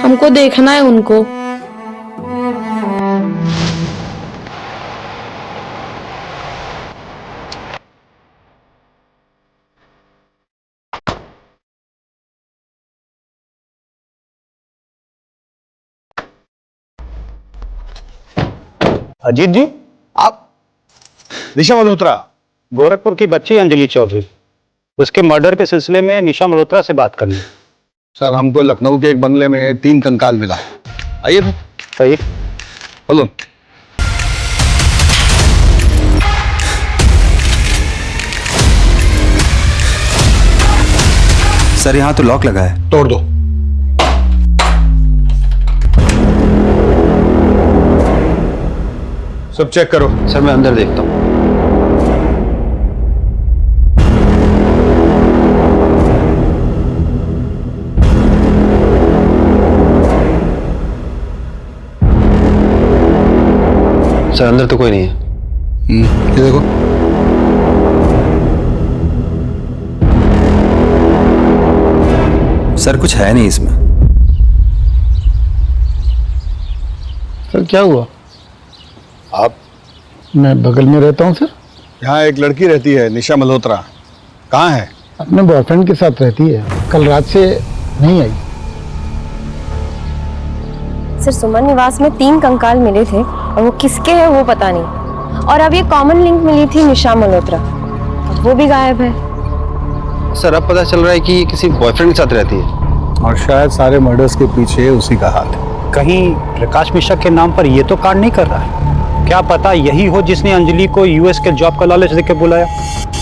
हमको देखना है उनको।
अजीत जी,
आप? निशा मल्होत्रा?
गोरखपुर की बच्ची अंजलि चौधरी, उसके मर्डर के सिलसिले में निशा मल्होत्रा से बात करनी।
सर, हमको लखनऊ के एक बंगले में 3 कंकाल मिला। आइए तो।
सही।
बोलो।
सर यहाँ तो लॉक लगा है।
तोड़ दो।
सब चेक करो।
सर मैं अंदर देखता हूँ। सर अंदर तो कोई नहीं है।
ये देखो।
सर कुछ है नहीं इसमें।
सर क्या हुआ?
आप?
मैं बगल में रहता हूँ सर।
यहाँ एक लड़की रहती है, निशा मल्होत्रा। कहाँ है?
अपने बॉयफ्रेंड के साथ रहती है, कल रात से नहीं आई।
सर सुमन निवास में 3 कंकाल मिले थे और वो किसके हैं वो पता नहीं। और अब ये कॉमन लिंक मिली थी निशा मल्होत्रा, अब वो भी गायब है।
सर अब पता चल रहा है कि ये किसी बॉयफ्रेंड के साथ रहती है
और शायद सारे मर्डर्स के पीछे उसी का हाथ है।
कहीं प्रकाश मिश्रा के नाम पर ये तो कांड नहीं कर रहा है? क्या पता यही हो जिसने अंजलि को यूएस के जॉब का लालच देकर बुलाया।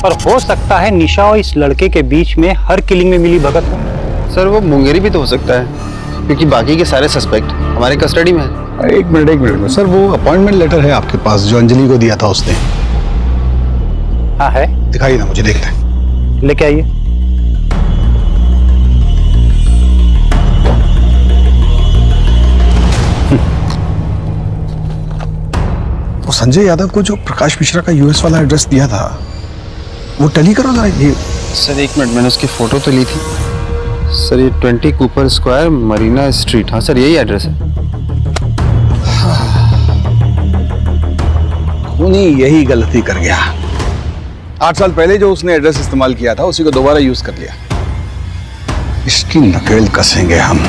पर हो सकता है निशा और इस लड़के के बीच में हर किलिंग में मिली भगत हो।
सर वो मुंगेरी भी तो हो सकता है, क्योंकि बाकी के सारे सस्पेक्ट हमारे कस्टडी में है।
एक मिनट सर, वो अपॉइंटमेंट लेटर है आपके पास जो अंजलि को दिया था उसने?
हाँ है।
दिखाइए ना मुझे, देखते हैं।
लेके आइए।
वो संजय यादव को जो प्रकाश मिश्रा का यूएस वाला एड्रेस दिया था वो टैली करो जरा। ये
सर एक मिनट, मैंने उसकी फोटो तो ली थी। सर ये 20 कूपर स्क्वायर मरीना स्ट्रीट। हाँ सर यही एड्रेस है।
उन्हीं यही गलती कर गया। 8 साल पहले जो उसने एड्रेस इस्तेमाल किया था उसी को दोबारा यूज कर लिया। इसकी नकेल कसेंगे हम।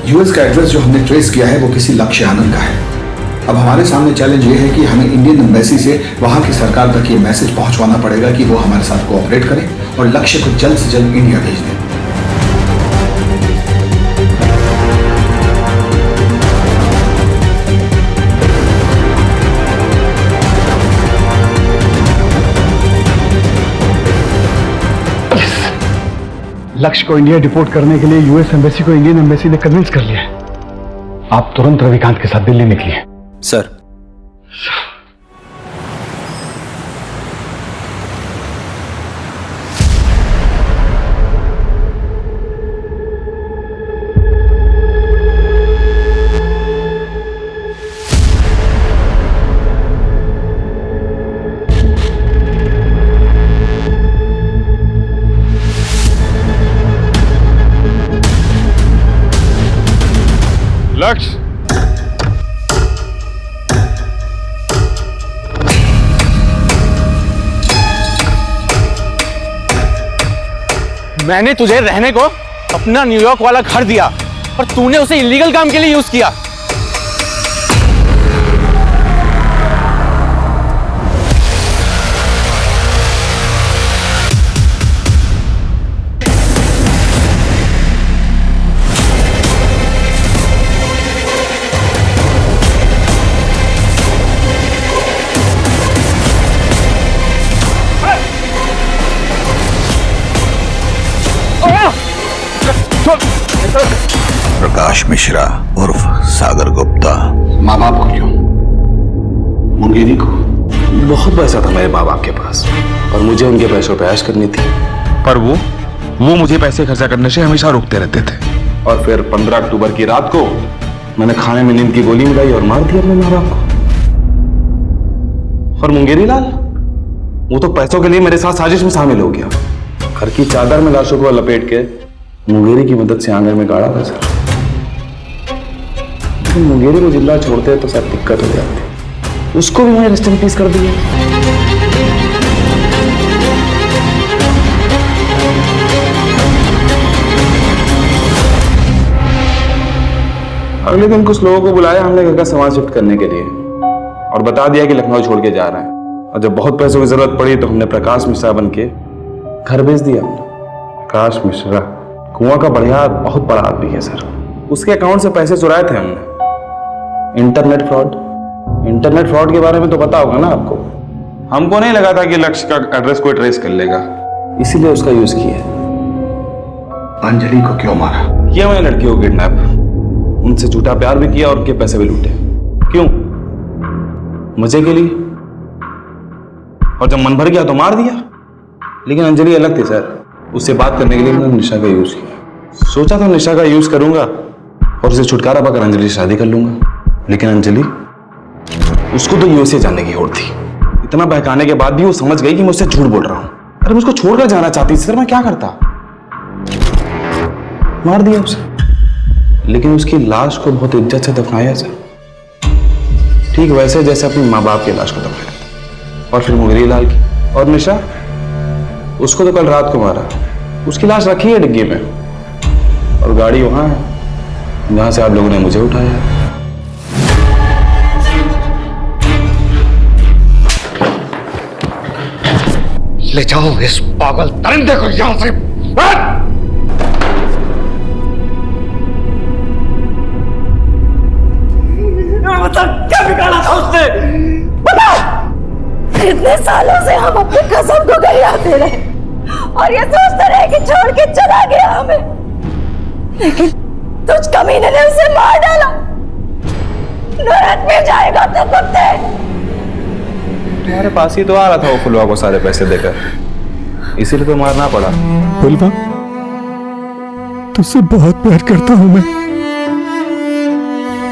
यूएस का एड्रेस जो हमने ट्रेस किया है वो किसी लक्ष्य आनंद का है। अब हमारे सामने चैलेंज ये है कि हमें इंडियन एम्बेसी से वहां की सरकार तक ये मैसेज पहुंचवाना पड़ेगा कि वो हमारे साथ कोऑपरेट करें और लक्ष्य को जल्द से जल्द इंडिया भेज दें।
लक्ष्य को इंडिया डिपोर्ट करने के लिए यूएस एम्बेसी को इंडियन एम्बेसी ने कन्विंस कर लिया है। आप तुरंत रविकांत के साथ दिल्ली निकलिए।
सर
लक्ष्य,
मैंने तुझे रहने को अपना न्यूयॉर्क वाला घर दिया और तूने उसे इलीगल काम के लिए यूज किया।
प्रकाश मिश्रा उर्फ सागर गुप्ता। माँ बाप को क्यों? मुंगेरी को?
बहुत पैसा था मेरे माँ बाप के पास और मुझे उनके पैसों पे ऐश करनी थी।
पर वो मुझे पैसे खर्चा करने से हमेशा रोकते रहते थे।
और फिर 15 अक्टूबर की रात को मैंने खाने में नींद की गोली मिलाई और मार दिया अपने माँ बाप को। और मुंगेरी लाल वो तो पैसों के लिए मेरे साथ साजिश में शामिल हो गया। घर की चादर में लाशों को लपेट के मुंगेरी की मदद से आंगन में गाड़ा था सर। लेकिन मुंगेरी को जिंदा छोड़ते तो सर दिक्कत हो जाती। उसको भी मैंने रेस्ट इन पीस कर दिया। अगले दिन कुछ लोगों को बुलाया हमने घर का सामान शिफ्ट करने के लिए और बता दिया कि लखनऊ छोड़ के जा रहे हैं। और जब बहुत पैसों की जरूरत पड़ी तो हमने प्रकाश मिश्रा बन के घर भेज दिया। प्रकाश मिश्रा कुआं का बढ़िया बहुत बड़ा आदमी है सर। उसके अकाउंट से पैसे चुराए थे हमने। इंटरनेट फ्रॉड के बारे में तो पता होगा ना आपको।
हमको नहीं लगा था कि लक्ष्य का एड्रेस कोई ट्रेस कर लेगा,
इसीलिए उसका यूज किया।
अंजलि को क्यों मारा?
किया मैंने लड़की को किडनैप, उनसे झूठा प्यार भी किया और उनके पैसे भी लूटे। क्यों? मजे के लिए। और जब मन भर गया तो मार दिया। लेकिन अंजलि अलग थी सर, उससे बात करने के लिए मैंने निशा का यूज किया। सोचा था निशा का यूज करूंगा और उसे छुटकारा पाकर अंजलि से शादी कर लूंगा। लेकिन अंजलि, उसको तो यूएसए जाने की होड़ थी। इतना बहकाने के बाद भी वो समझ गई कि मैं उससे झूठ बोल रहा हूं। अरे मैं उसको छोड़कर जाना चाहती थी सर, मैं क्या करता? मार दिया उसे। लेकिन उसकी लाश को बहुत इज्जत से दफनाया सर, ठीक वैसे जैसे अपने माँ बाप की लाश को दफनाया। और फिर मुगरी लाल की। और निशा, उसको तो कल रात को मारा। उसकी लाश रखी है डिग्गी में और गाड़ी वहां है जहां से आप लोगों ने मुझे उठाया।
ले जाओ इस पागल दरिंदे को यहां से।
बता क्या बिगाड़ा था उसने? बता! इतने सालों से हम अपनी कसम को गरियाते रहे और ये सोचते रहे कि छोड़ के चला गया हमें, लेकिन तुझ कमीने ने उसे मार डाला। नरक में जाएगा तो कुत्ते।
तुम्हारे पास ही तो आ रहा था वो फुलवा को सारे पैसे देकर, इसीलिए तो मारना पड़ा।
फुलवा, तुझसे बहुत प्यार करता हूं मैं,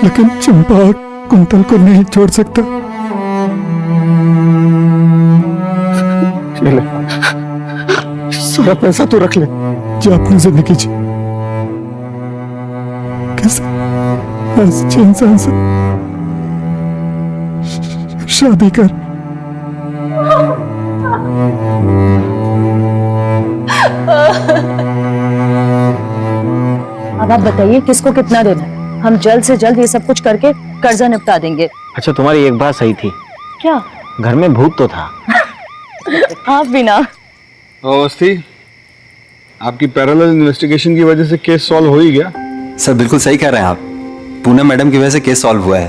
लेकिन चंपा और कुंतल को नहीं छोड़ सकता। ले, सारा पैसा तो रख ले, जो अपनी जिंदगी जी कैसे अच्छे इंसान से शादी कर।
अब आप बताइए किसको कितना देना है? हम जल्द से जल्द ये सब कुछ करके कर्जा निपटा देंगे।
अच्छा, तुम्हारी एक बात सही थी।
क्या?
घर में भूत तो था।
आप भी ना।
अवस्थी, आपकी पैरेलल इन्वेस्टिगेशन की वजह से केस सॉल्व हो ही गया।
सर बिल्कुल सही कह रहे हैं आप, पूनम मैडम की वजह से केस सॉल्व हुआ है।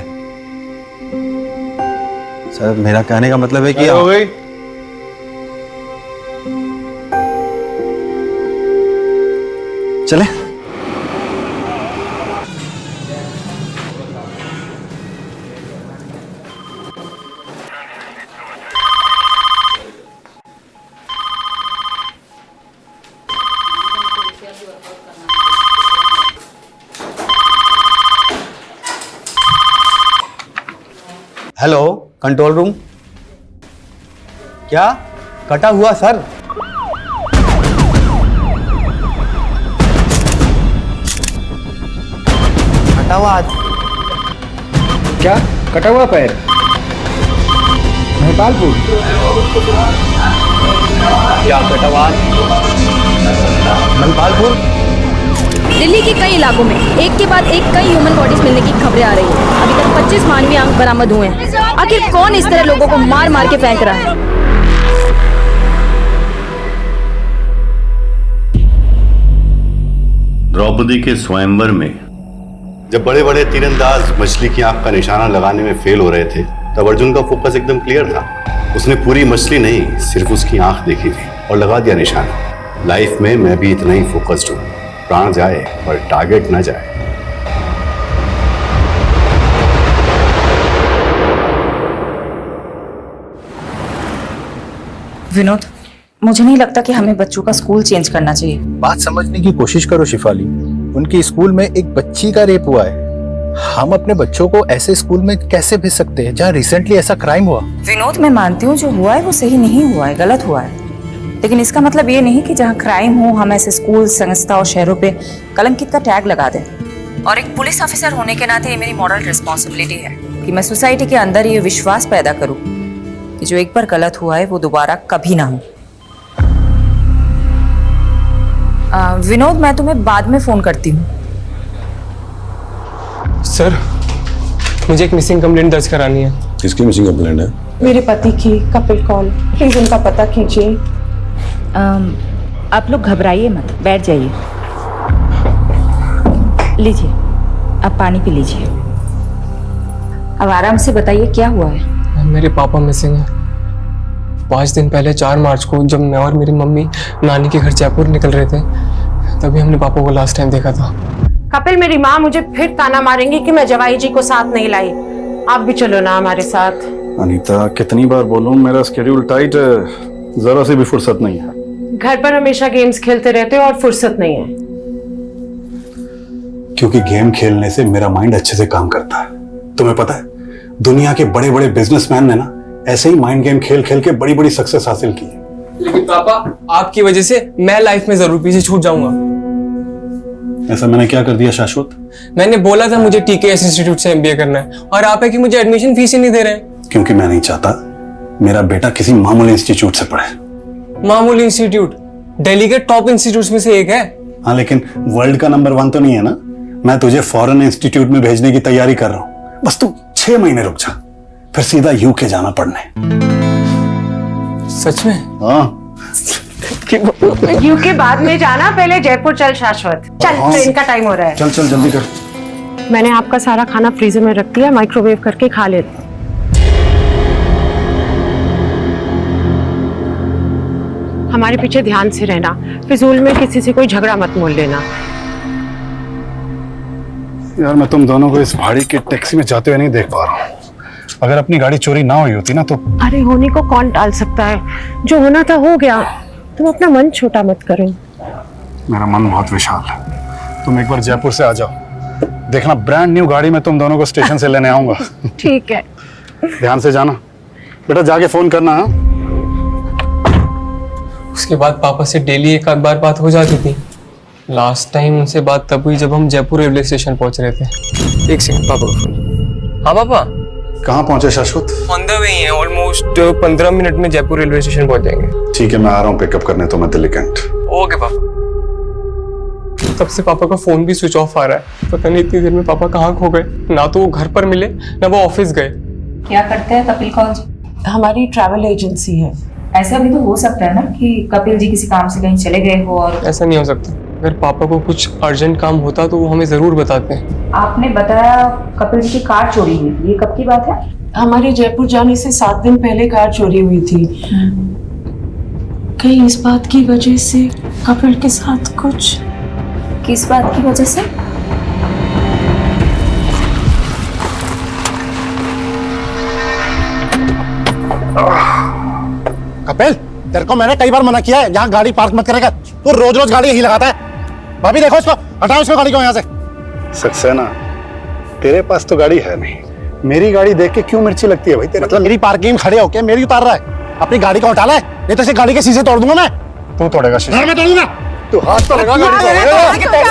सर मेरा कहने का मतलब है कि
हो गई।
चले।
Hello, control room. क्या कटा हुआ सर? कटा हुआ आज?
क्या कटा हुआ पैर? नेपालपुर।
क्या कटा हुआ? नेपालपुर।
दिल्ली के कई इलाकों में एक के बाद एक कई ह्यूमन बॉडीज मिलने की खबरें आ रही हैं। अभी तक 25 मानवीय अंग बरामद हुए हैं। आखिर कौन इस तरह लोगों को मार मार के फेंक रहा है?
द्रौपदी के स्वयंवर में जब बड़े बड़े तीरंदाज मछली की आंख का निशाना लगाने में फेल हो रहे थे, तब अर्जुन का फोकस एकदम क्लियर था। उसने पूरी मछली नहीं, सिर्फ उसकी आंख देखी थी और लगा दिया निशाना। लाइफ में मैं भी इतना ही फोकस्ड हूँ, प्राण जाए पर टारगेट ना जाए।
विनोद, मुझे नहीं लगता कि हमें बच्चों का स्कूल चेंज करना चाहिए।
बात समझने की कोशिश करो शिफाली, उनकी स्कूल में एक बच्ची का रेप हुआ है। हम अपने बच्चों को ऐसे स्कूल में कैसे भेज सकते हैं जहाँ रिसेंटली ऐसा क्राइम हुआ?
विनोद, मैं मानती हूँ जो हुआ है वो सही नहीं हुआ है, गलत हुआ है, लेकिन इसका मतलब ये नहीं कि जहाँ क्राइम हो हम ऐसे स्कूल, संस्था और शहरों पे कलंकित का टैग लगा दें। और एक पुलिस ऑफिसर होने के नाते ये मेरी मॉरल रिस्पॉन्सिबिलिटी है कि मैं सोसाइटी के अंदर ये विश्वास पैदा करूँ कि जो एक बार गलत हुआ है वो दोबारा कभी ना हो। विनोद, मैं तुम्हें बाद में फोन करती हूँ।
सर, मुझे एक मिसिंग कंप्लेंट दर्ज करानी है।
किसकी मिसिंग कंप्लेंट है?
मेरे पति की। कपिल कौल, प्लीज उनका पता कीजिए।
आप लोग घबराइए मत, बैठ जाइए। लीजिए, आप पानी पी लीजिए। अब आराम से बताइए क्या हुआ है।
मेरे पापा मिसिंग है। 5 दिन पहले 4 मार्च को जब मैं और मेरी मम्मी नानी के घर जयपुर निकल रहे थे, तभी हमने पापा को लास्ट टाइम देखा था।
कपिल, मेरी माँ मुझे फिर ताना मारेंगी कि मैं जवाई जी को साथ नहीं लाई। आप भी चलो ना हमारे साथ।
अनीता, कितनी बार बोलूं, मेरा स्केड्यूल टाइट है, जरा सी भी फुर्सत नहीं है।
घर पर हमेशा गेम्स खेलते रहते हो और फुर्सत नहीं है।
क्योंकि गेम खेलने से मेरा माइंड अच्छे से काम करता है। तुम्हें पता है, दुनिया के बड़े बड़े बिजनेसमैन ने ना ऐसे ही माइंड गेम खेल खेल के बड़ी बड़ी सक्सेस हासिल की है।
लेकिन पापा, आपकी वजह से मैं लाइफ में जरूर पीछे छूट जाऊंगा।
ऐसा मैंने क्या कर दिया शाश्वत?
मैंने बोला था मुझे टीकेएस इंस्टीट्यूट से एमबीए करना है, और आप है कि मुझे एडमिशन फीस ही नहीं दे रहे हैं।
क्योंकि मैं नहीं चाहता मेरा बेटा किसी मामूली इंस्टीट्यूट से पढ़े।
मामूली इंस्टीट्यूट दिल्ली के टॉप इंस्टीट्यूट में से एक है।
हाँ, लेकिन वर्ल्ड का नंबर 1 तो नहीं है ना। मैं तुझे फॉरेन इंस्टीट्यूट में भेजने की तैयारी कर रहा हूँ। बस तू 6 महीने रुक जा, फिर सीधा यूके जाना पढ़ने।
सच में?
हाँ।
यूके बाद में जाना, पहले जयपुर चल शाश्वत। चल,
हाँ।
ट्रेन का टाइम हो रहा है।
चल चल जल्दी कर।
मैंने आपका सारा खाना फ्रीजर में रख दिया, माइक्रोवेव करके खा लेते। हमारे पीछे ध्यान से रहना, फिजूल में किसी से कोई झगड़ा मत मोल लेना।
यार, मैं तुम दोनों को इस भाड़ी की टैक्सी में जाते हुए नहीं देख पा रहा हूँ। अगर अपनी गाड़ी चोरी ना हुई होती ना तो।
अरे, होने को कौन टाल सकता है? जो होना था हो गया। तुम अपना मन छोटा मत करो।
मेरा मन बहुत विशाल है। तुम एक बार जयपुर से आ जाओ, देखना ब्रांड न्यू गाड़ी में तुम दोनों को स्टेशन से लेने आऊंगा।
ठीक है।
ध्यान से जाना बेटा, जाके फोन करना। हाँ?
उसके बाद पापा से डेली एक आध बार बात हो जाती थी। लास्ट टाइम उनसे बात तब हुई जब हम जयपुर रेलवे स्टेशन पहुंच रहे थे। एक सेकंड, पापा का फोन। हाँ पापा।
कहाँ पहुंचे शाश्वत?
ऑन द वे हैं, ऑलमोस्ट 15 मिनट में जयपुर रेलवे स्टेशन पहुंच जाएंगे।
ठीक है, मैं आ रहा हूँ पिकअप करने तुम्हें दिल्ली कैंट।
ओके पापा। तब से पापा का फोन भी स्विच ऑफ आ रहा है। पता नहीं इतनी देर में पापा कहाँ खो गए। ना तो वो घर पर मिले, ना वो ऑफिस गए।
क्या करते हैं कपिल कौल जी?
हमारी ट्रैवल एजेंसी है।
ऐसा भी तो हो सकता है ना कि कपिल जी किसी काम से कहीं चले गए हो और।
ऐसा नहीं हो सकता। अगर पापा को कुछ अर्जेंट काम होता तो वो हमें जरूर बताते हैं।
आपने बताया कपिल जी की कार चोरी हुई थी, ये कब की बात है?
हमारे जयपुर जाने से 7 दिन पहले कार चोरी हुई थी। कहीं इस बात की वजह से कपिल के साथ कुछ।
किस बात की वजह से?
कपिल, तेरे को मैंने कई बार मना किया है यहाँ गाड़ी पार्क मत करेगा। तू रोज रोज गाड़ी यही लगाता है। भाभी देखो इसको, हटाओ इसको गाड़ी को यहाँ से।
सक्सेना, तेरे पास तो गाड़ी है नहीं, मेरी गाड़ी देख के क्यों मिर्ची लगती है भाई तेरे?
मतलब मेरी पार्किंग खड़े होके मेरी उतार रहा है? अपनी गाड़ी को हटा ले, नहीं तो इसे गाड़ी के शीशे तोड़ दूंगा मैं।
तू तोड़ेगा शीशे?
मैं तोड़ूंगा।
तू हाथ तो लगा गाड़ी को।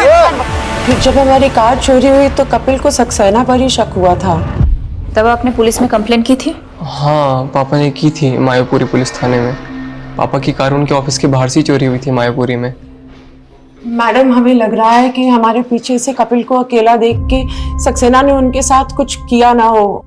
फिर जब हमारी कार चोरी हुई तो कपिल को सक्सेना पर ही शक हुआ था।
तब आपने पुलिस में कंप्लेंट की थी?
हाँ, पापा ने की थी मायापुरी पुलिस थाने में। पापा की कार उनके ऑफिस के बाहर से चोरी हुई थी मायापुरी में।
मैडम, हमें लग रहा है कि हमारे पीछे से कपिल को अकेला देख के सक्सेना ने उनके साथ कुछ किया ना हो।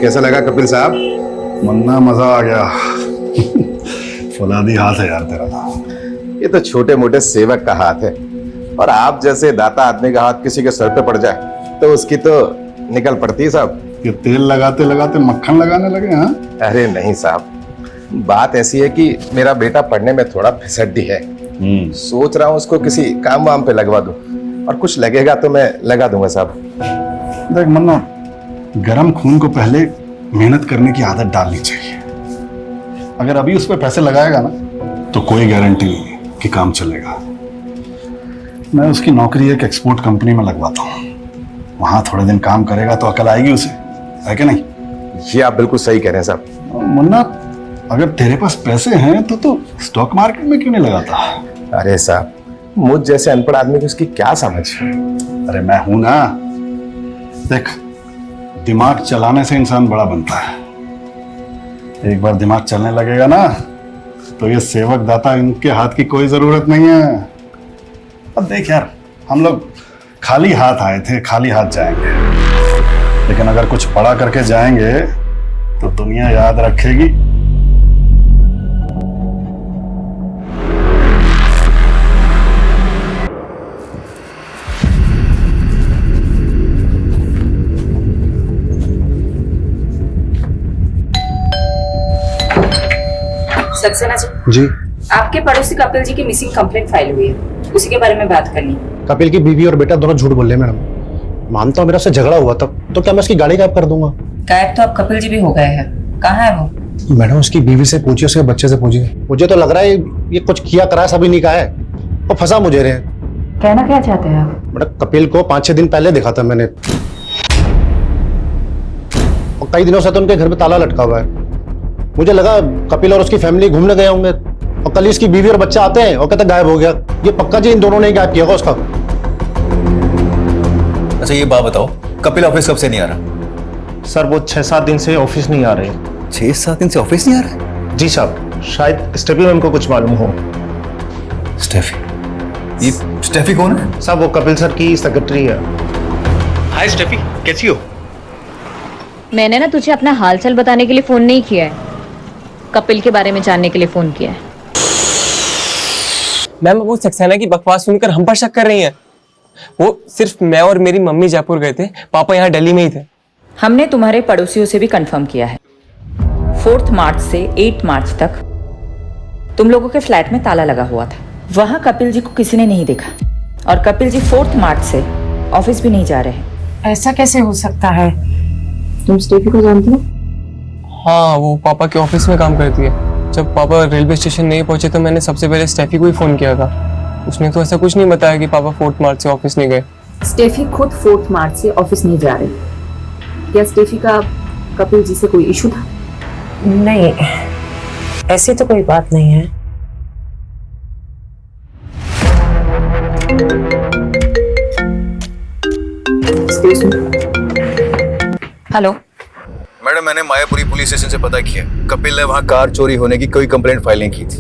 कैसा लगा कपिल साहब? मुन्ना, मजा आ गया। फौलादी हाथ है यार तेरा।
ये तो छोटे मोटे सेवक का हाथ है, और आप जैसे दाता आदमी का हाथ किसी के सर पे पड़ जाए तो उसकी तो निकल पड़ती है साहब।
ये तेल लगाते लगाते मक्खन लगाने लगे? हाँ,
अरे नहीं साहब, बात ऐसी है कि मेरा बेटा पढ़ने में थोड़ा फिसड्डी है। सोच रहा हूँ उसको किसी काम वाम पे लगवा दूं, और कुछ लगेगा तो मैं लगा दूंगा साहब।
देख मुन्ना, गरम खून को पहले मेहनत करने की आदत डालनी चाहिए। अगर अभी उस पर पैसे लगाएगा ना तो कोई गारंटी नहीं कि काम चलेगा। मैं उसकी नौकरी एक एक्सपोर्ट कंपनी में लगवाता हूँ, वहां थोड़े दिन काम करेगा तो अकल आएगी उसे, है कि नहीं?
ये आप बिल्कुल सही कह रहे हैं साहब।
मुन्ना, अगर तेरे पास पैसे हैं तो स्टॉक मार्केट में क्यों नहीं लगाता?
अरे साहब, मुझ जैसे अनपढ़ आदमी को उसकी क्या समझ।
अरे मैं हूं ना। देख, दिमाग चलाने से इंसान बड़ा बनता है। एक बार दिमाग चलने लगेगा ना तो ये सेवक दाता इनके हाथ की कोई जरूरत नहीं है। अब देख यार, हम लोग खाली हाथ आए थे, खाली हाथ जाएंगे, लेकिन अगर कुछ बड़ा करके जाएंगे तो दुनिया याद रखेगी।
सक्सेना
जी,
आपके पड़ोसी कपिल जी की मिसिंग कंप्लेंट फाइल हुई है, उसी के बारे में बात करनी है।
कपिल की बीवी और बेटा दोनों झूठ बोल रहे हैं मैडम। मानता हूँ मेरा उससे झगड़ा हुआ था, तो क्या मैं उसकी गाड़ी गायब कर दूंगा?
गायब तो अब कपिल जी भी हो गए हैं, कहाँ है वो?
मैडम उसकी बीवी से पूछिए, उसके बच्चे से पूछिए। मुझे तो लग रहा है ये कुछ किया करा सभी नहीं कहा है, वो फंसा मुझे रहे।
कहना क्या चाहते हैं आप?
मैडम कपिल को 5-6 दिन पहले देखा था मैंने, और कई दिनों से तो उनके घर में ताला लटका हुआ है। मुझे लगा कपिल और उसकी फैमिली घूमने गए होंगे, और कल इसकी बीवी और बच्चा आते हैं और कहते गायब हो गया। ये पक्का जी इन दोनों ने गायब किया होगा उसका।
अच्छा ये बात बताओ, कपिल ऑफिस कब से नहीं आ रहा?
सर वो 6-7 दिन से ऑफिस नहीं आ रहे।
6-7 दिन से ऑफिस नहीं आ रहा?
जी साहब, शायद स्टेफी मैम को कुछ मालूम हो।
स्टेफी? ये स्टेफी कौन है?
साहब वो कपिल सर की सेक्रेटरी है।
हाय स्टेफी, कैसी हो?
मैंने ना तुझे अपना हालचाल बताने के लिए फोन नहीं किया है, कपिल के बारे में जानने के लिए फोन किया है।
मैम वो सक्सेना की बकवास सुनकर हम पर शक कर रही हैं। वो सिर्फ मैं और मेरी मम्मी जयपुर गए थे, पापा यहाँ दिल्ली में ही थे।
हमने तुम्हारे पड़ोसियों से भी कंफर्म किया है, 4 मार्च से 8 मार्च तक तुम लोगों के फ्लैट में ताला लगा हुआ था। वहां कपिल जी को किसी ने नहीं देखा, और कपिल जी 4 मार्च से ऑफिस भी नहीं जा रहे हैं।
ऐसा कैसे हो सकता है?
तुम स्टेफी को जानती हो?
हाँ, वो पापा के ऑफिस में काम करती है। जब पापा रेलवे स्टेशन नहीं पहुंचे तो मैंने सबसे पहले स्टेफी को ही फोन किया था। उसने तो ऐसा कुछ नहीं बताया कि पापा 4 मार्च से ऑफिस नहीं गए।
स्टेफी खुद 4 मार्च से ऑफिस नहीं जा रही। क्या स्टेफी का कपिल जी से कोई इशू था?
नहीं, ऐसी तो कोई बात नहीं है।
हेलो
मैडम, मैंने मायापुरी पुलिस स्टेशन से पता किया, कपिल ने वहां कार चोरी होने की कोई कंप्लेंट फाइल नहीं की थी।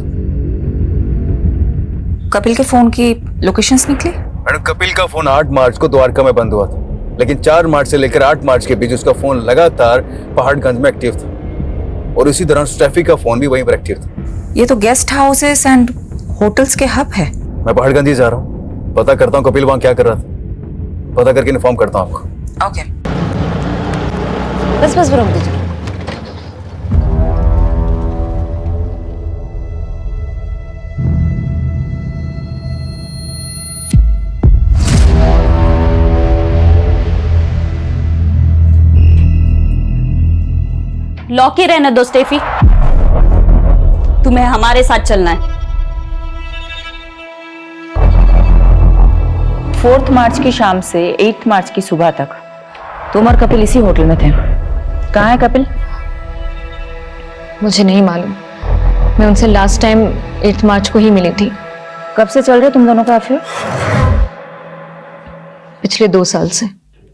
कपिल के फोन की लोकेशंस निकली?
मैडम कपिल का फोन 8 मार्च को द्वारका में बंद हुआ था, लेकिन 4 मार्च से लेकर 8 मार्च के बीच उसका फोन लगातार पहाड़गंज में एक्टिव था, और इसी दौरान स्टेफी का फोन भी वहीं पर एक्टिव था।
ये तो गेस्ट हाउसेस एंड होटल्स के हब है।
मैं पहाड़गंज ही जा रहा हूँ, पता करता हूँ कपिल वहां क्या कर रहा था, पता करके इन्फॉर्म करता हूँ आपको।
ओके।
बस रोक दीजिए।
लॉक ही रहने दो स्टेफी, तुम्हें हमारे साथ चलना है।
4 मार्च की शाम से 8 मार्च की सुबह तक तुम और कपिल इसी होटल में थे। कहाँ है कपिल?
मुझे नहीं मालूम, मैं उनसे लास्ट टाइम 8 मार्च को ही मिली थी।
कब से चल रहे तुम दोनों का अफेयर?
पिछले 2 साल से।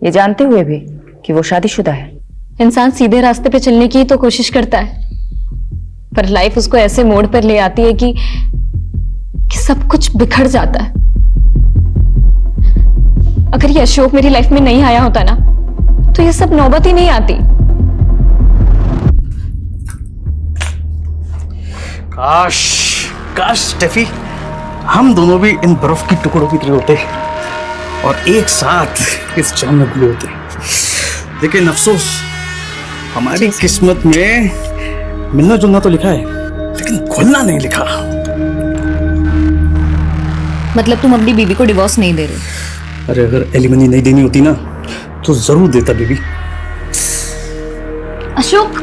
ये जानते हुए भी कि वो शादीशुदा है।
इंसान सीधे रास्ते पे चलने की तो कोशिश करता है, पर लाइफ उसको ऐसे मोड़ पर ले आती है कि सब कुछ बिखर जाता है। अगर ये अशोक मेरी लाइफ में नहीं आया होता ना, तो ये सब नौबत ही नहीं आती।
काश स्टेफी, हम दोनों भी इन बर्फ की टुकड़ों की तरह होते और एक साथ इस जाम में घुले होते। लेकिन अफसोस, हमारी किस्मत में मिलना जुलना तो लिखा है, लेकिन घुलना नहीं लिखा।
मतलब तुम अपनी बीवी को डिवोर्स नहीं दे रहे?
अरे अगर एलिमनी नहीं देनी होती ना तो जरूर देता बीबी।
अशोक,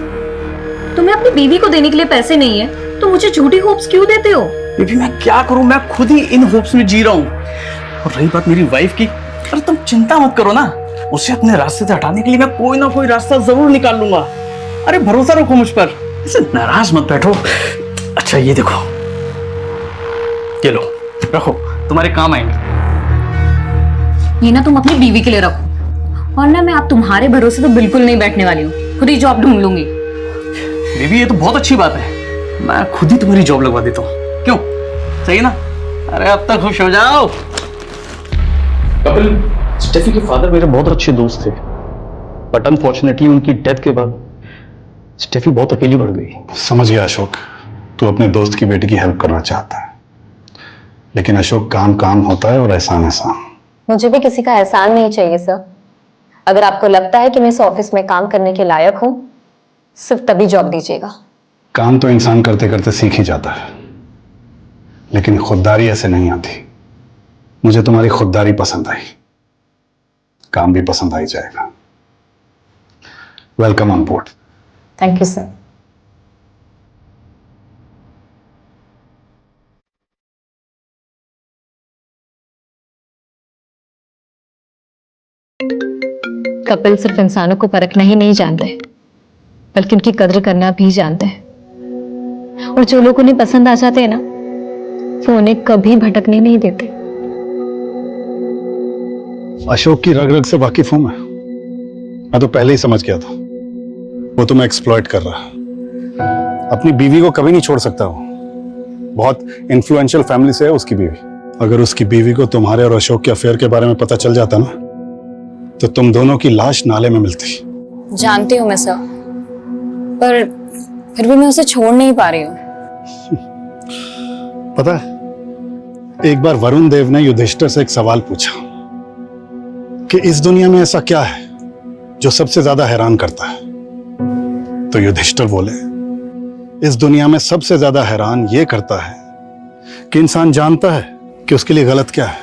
तुम्हें अपनी बीवी को देने के लिए पैसे नहीं है तो मुझे झूठी होप्स क्यों देते हो?
बीबी मैं क्या करूं, मैं खुद ही इन होप्स में जी रहा हूं। और रही बात मेरी वाइफ की, अरे तुम चिंता मत करो ना, उसे अपने रास्ते से हटाने के लिए मैं कोई ना कोई रास्ता जरूर निकाल लूंगा। अरे भरोसा रखो मुझ पर। ऐसे नाराज मत बैठो। अच्छा ये देखो, ये लो, रखो, तुम्हारे काम आएंगे।
ये ना तुम अपनी बीवी के लिए रखो, और ना मैं आप तुम्हारे भरोसे तो बिल्कुल नहीं बैठने वाली हूँ, खुद ही जॉब ढूंढ लूंगी।
बीवी ये तो बहुत अच्छी बात है, मैं खुद ही तुम्हारी जॉब लगवा देता हूँ, क्यों? सही ना? अरे अब तक खुश हो जाओ। कपिल, स्टेफी के फादर मेरे बहुत अच्छे दोस्त थे, बट अनफॉर्चुनेटली उनकी डेथ के बाद स्टेफी बहुत अकेली पड़ गई।
समझ गया अशोक, तू अपने दोस्त की बेटी की हेल्प करना चाहता है, लेकिन अशोक काम काम होता है और एहसान एहसान।
मुझे भी किसी का एहसान नहीं चाहिए सर। अगर आपको लगता है कि मैं इस ऑफिस में काम करने के लायक हूँ, सिर्फ तभी जॉब दीजिएगा।
काम तो इंसान करते करते सीख ही जाता है, लेकिन खुददारी ऐसे नहीं आती। मुझे तुम्हारी खुददारी पसंद आई, काम भी पसंद आ ही जाएगा। Welcome on board.
Thank you sir. Kapil सिर्फ इंसानों को परखना ही नहीं जानते, बल्कि उनकी कद्र करना भी जानते हैं। और जो लोग उन्हें पसंद आ जाते हैं ना, वो उन्हें कभी भटकने नहीं देते।
अशोक की रग रग से वाकिफ हूं मैं तो पहले ही समझ गया था वो तुम्हें एक्सप्लॉइट कर रहा है। अपनी बीवी को कभी नहीं छोड़ सकता वो, बहुत इन्फ्लुएंशियल फैमिली से है उसकी बीवी। अगर उसकी बीवी को तुम्हारे और अशोक के अफेयर के बारे में पता चल जाता ना, तो तुम दोनों की लाश नाले में मिलती।
जानती हूँ मैं सर, पर फिर भी मैं उसे छोड़ नहीं पा रही हूँ।
पता है, एक बार वरुण देव ने युधिष्ठिर से एक सवाल पूछा कि इस दुनिया में ऐसा क्या है जो सबसे ज्यादा हैरान करता है। तो युधिष्ठिर बोले, इस दुनिया में सबसे ज्यादा हैरान ये करता है कि इंसान जानता है कि उसके लिए गलत क्या है,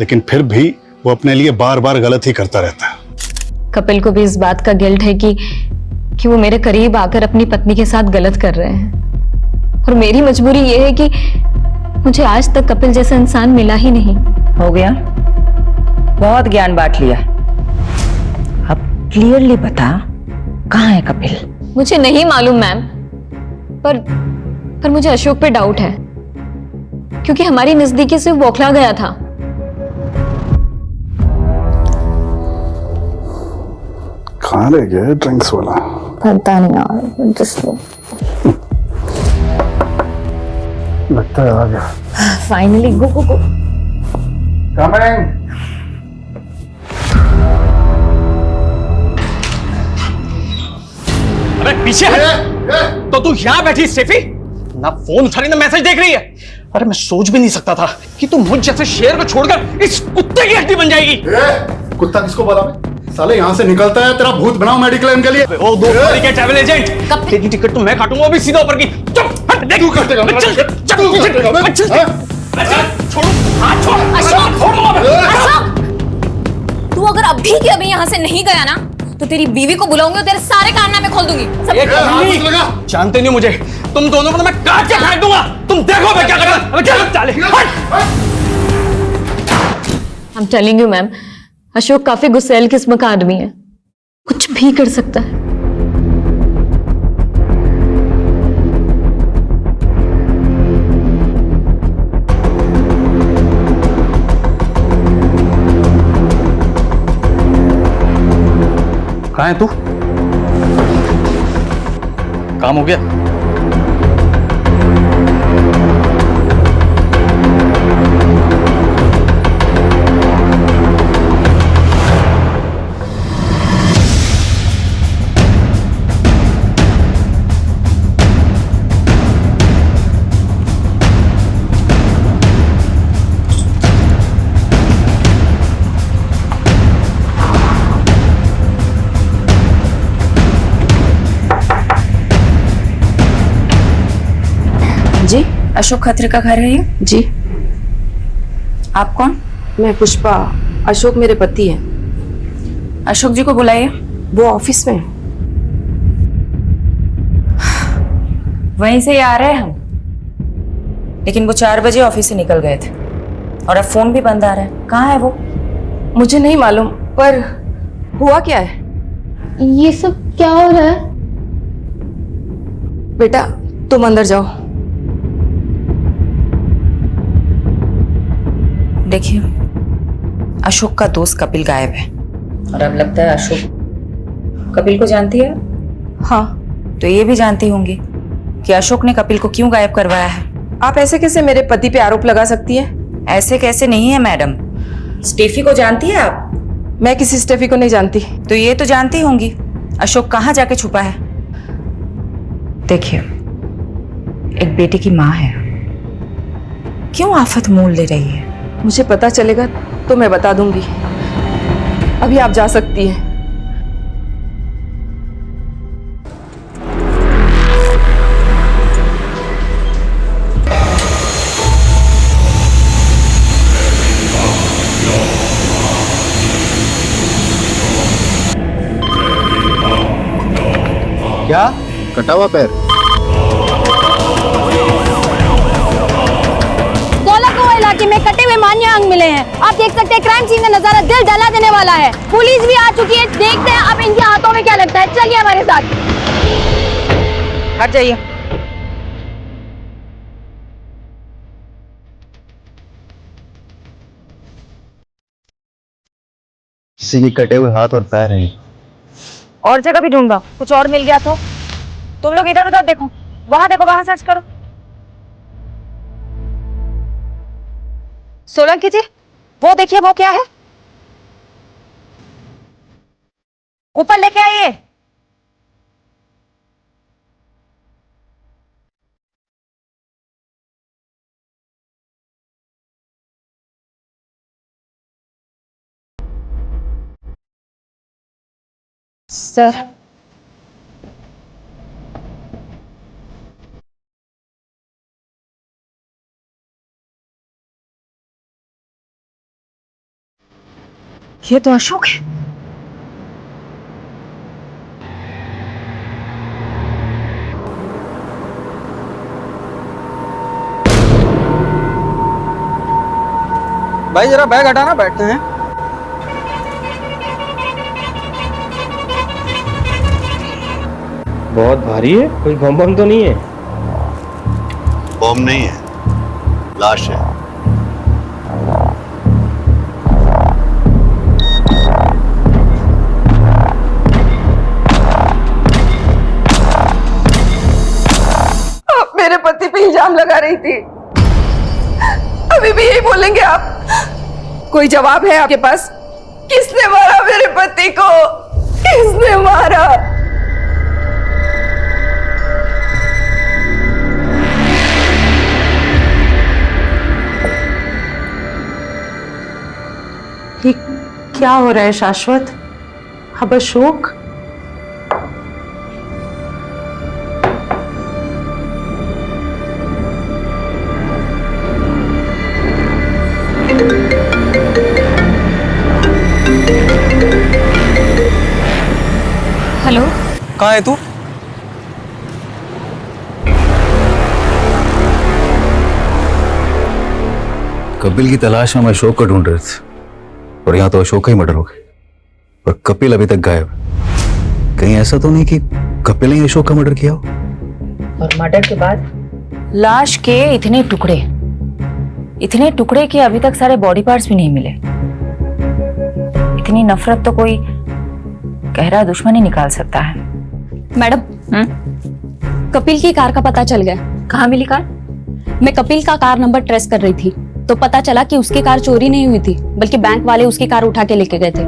लेकिन फिर भी वो अपने लिए बार बार गलत ही करता रहता है।
कपिल को भी इस बात का गिल्ट है कि वो मेरे करीब आकर अपनी पत्नी के साथ गलत कर रहे हैं, और मेरी मजबूरी ये है कि मुझे आज तक कपिल जैसा इंसान मिला ही नहीं।
हो गया, बहुत ज्ञान बांट लिया, अब क्लियरली बता कहाँ है कपिल?
मुझे नहीं मालूम मैम, पर मुझे अशोक पे डाउट है, क्योंकि हमारी नजदीकी से वो बौखला गया था।
कहाँ रह गया ड्रिंक्स वाला?
पता नहीं यार,
लगता है आ गया।
फाइनली गो गो गो।
कमिंग।
अरे पीछे हट। तो तू यहाँ बैठी स्टेफी, ना फोन उठा रही ना मैसेज देख रही है। अरे मैं सोच भी नहीं सकता था कि तू मुझ जैसे शेर को छोड़कर इस कुत्ते की हड्डी बन जाएगी।
कुत्ता किसको बोला मैं? साले यहाँ से निकलता है, तेरा भूत बनाओ मेडिक्लेम इनके लिए।
ओ दो के ट्रैवल एजेंट, कब तेरी टिकट तो मैं काटूंगा, वो भी सीधा ऊपर की। चुप हट, देख तू काटेगा। छोड़ो, हाथ छोड़।
अशोक, तू अगर अभी के अभी यहाँ से नहीं गया ना, तो तेरी बीवी को बुलाऊंगी और तेरे सारे कारनामे खोल दूंगी।
जानते नहीं मुझे, तुम दोनों को मैं काट के फेंक दूंगा। तुम देखो मैं क्या कर रहा
I'm telling you ma'am, Ashok काफी गुस्सैल किस्म का आदमी है, कुछ भी कर सकता है।
कहाँ है तू? काम हो गया?
जी, अशोक खत्री का घर है ये?
जी।
आप कौन?
मैं पुष्पा, अशोक मेरे पति हैं।
अशोक जी को बुलाइए।
वो ऑफिस में।
वहीं से ही आ रहे हैं हम, लेकिन वो 4 बजे ऑफिस से निकल गए थे और अब फोन भी बंद आ रहा है। कहाँ है वो?
मुझे नहीं मालूम, पर हुआ क्या है?
ये सब क्या हो रहा है?
बेटा तुम अंदर जाओ।
देखिए, अशोक का दोस्त कपिल गायब है और अब लगता है अशोक कपिल को जानती है।
हाँ,
तो ये भी जानती होंगी कि अशोक ने कपिल को क्यों गायब करवाया है।
आप ऐसे कैसे मेरे पति पे आरोप लगा सकती हैं?
ऐसे कैसे नहीं है मैडम। स्टेफी को जानती है आप?
मैं किसी स्टेफी को नहीं जानती।
तो ये तो जानती होंगी अशोक कहाँ जाके छुपा है। देखिए, एक बेटी की माँ है, क्यों आफत मोल ले रही है?
मुझे पता चलेगा तो मैं बता दूंगी। अभी आप जा सकती हैं।
क्या कटा हुआ पैर?
दौलतपुर इलाके में कटे हुए मान्य अंग मिले हैं। आप देख सकते हैं क्राइम सीन का नजारा दिल दहला देने वाला है। पुलिस भी आ चुकी है, देखते हैं अब इनके हाथों में क्या लगता है। चलिए हमारे साथ।
हट जाइए।
किसी के कटे हुए हाथ और पैर हैं।
और जगह भी ढूंढा, कुछ और मिल गया तो? तुम लोग इधर उधर देखो, वहां सर्च करो। सोलंकी जी, वो देखिए, वो क्या है? ऊपर लेके आइए।
सर,
ये तो अशोक है।
भाई जरा बैग हटाना, बैठते हैं।
बहुत भारी है, कोई बम बम तो नहीं है?
बॉम्ब नहीं है, लाश है।
आप मेरे पति पे इल्जाम लगा रही थी, अभी भी यही बोलेंगे आप? कोई जवाब है आपके पास? किसने मारा मेरे पति को? किसने मारा?
ये क्या हो रहा है शाश्वत? अब अशोक?
हेलो,
कहाँ है तू?
कपिल की तलाश में हम अशोक को ढूंढ रहे थे और यहाँ तो अशोक का ही मर्डर हो गया और कपिल अभी तक गायब है। कहीं ऐसा तो नहीं कि कपिल ने अशोक का मर्डर किया हो?
और मर्डर के बाद लाश के इतने टुकड़े कि अभी तक सारे बॉडी पार्ट्स भी नहीं मिले। इतनी नफरत तो कोई गहरा दुश्मन ही निकाल सकता है।
मैडम, कपिल की कार का पता चल गया।
कहाँ मिली कार?
मैं कपिल का कार नंबर ट्रेस कर रही थी तो पता चला कि उसकी कार चोरी नहीं हुई थी, बल्कि बैंक वाले उसकी कार उठा के लेके गए थे।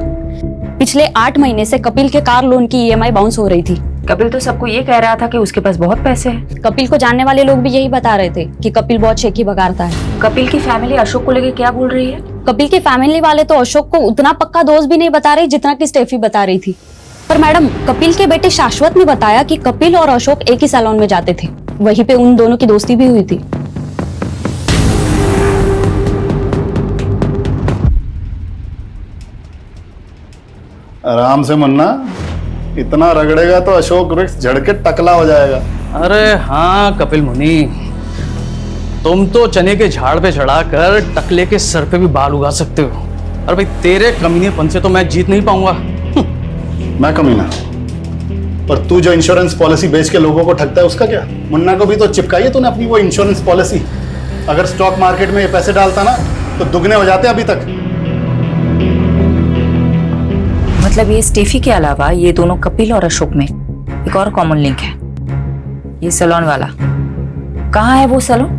पिछले 8 महीने से कपिल के कार लोन की EMI बाउंस हो रही थी।
कपिल तो सबको ये कह रहा था कि उसके पास बहुत पैसे हैं।
कपिल को जानने वाले लोग भी यही बता रहे थे कि कपिल बहुत शेखी बगाड़ता है।
कपिल की फैमिली अशोक को लेके क्या बोल रही है?
कपिल की फैमिली वाले तो अशोक को उतना पक्का दोस्त भी नहीं बता रही जितना कि स्टेफी बता रही थी। पर मैडम, कपिल के बेटे शाश्वत ने बताया कि कपिल और अशोक एक ही सैलून में जाते थे, वहीं पे उन दोनों की दोस्ती भी हुई थी।
आराम से मुन्ना, इतना रगड़ेगा तो अशोक वृक्ष झड़ के टकला हो जाएगा।
अरे हाँ कपिल मुनि, तुम तो चने के झाड़ पे चढ़ाकर टकले के सर पे भी बाल उगा सकते हो। अरे भाई, तेरे कमीनेपन से तो मैं जीत नहीं पाऊंगा।
मैं कमीना?
और तू जो इंश्योरेंस पॉलिसी बेच के लोगों को ठगता है उसका क्या? मुन्ना को भी तो चिपकाई है तूने अपनी वो इंश्योरेंस पॉलिसी। अगर स्टॉक मार्केट में ये पैसे डालता ना तो दुगने हो जाते अभी तक।
मतलब ये स्टेफी के अलावा ये दोनों कपिल और अशोक में एक और कॉमन लिंक है, ये सैलून वाला। कहाँ है वो सैलून?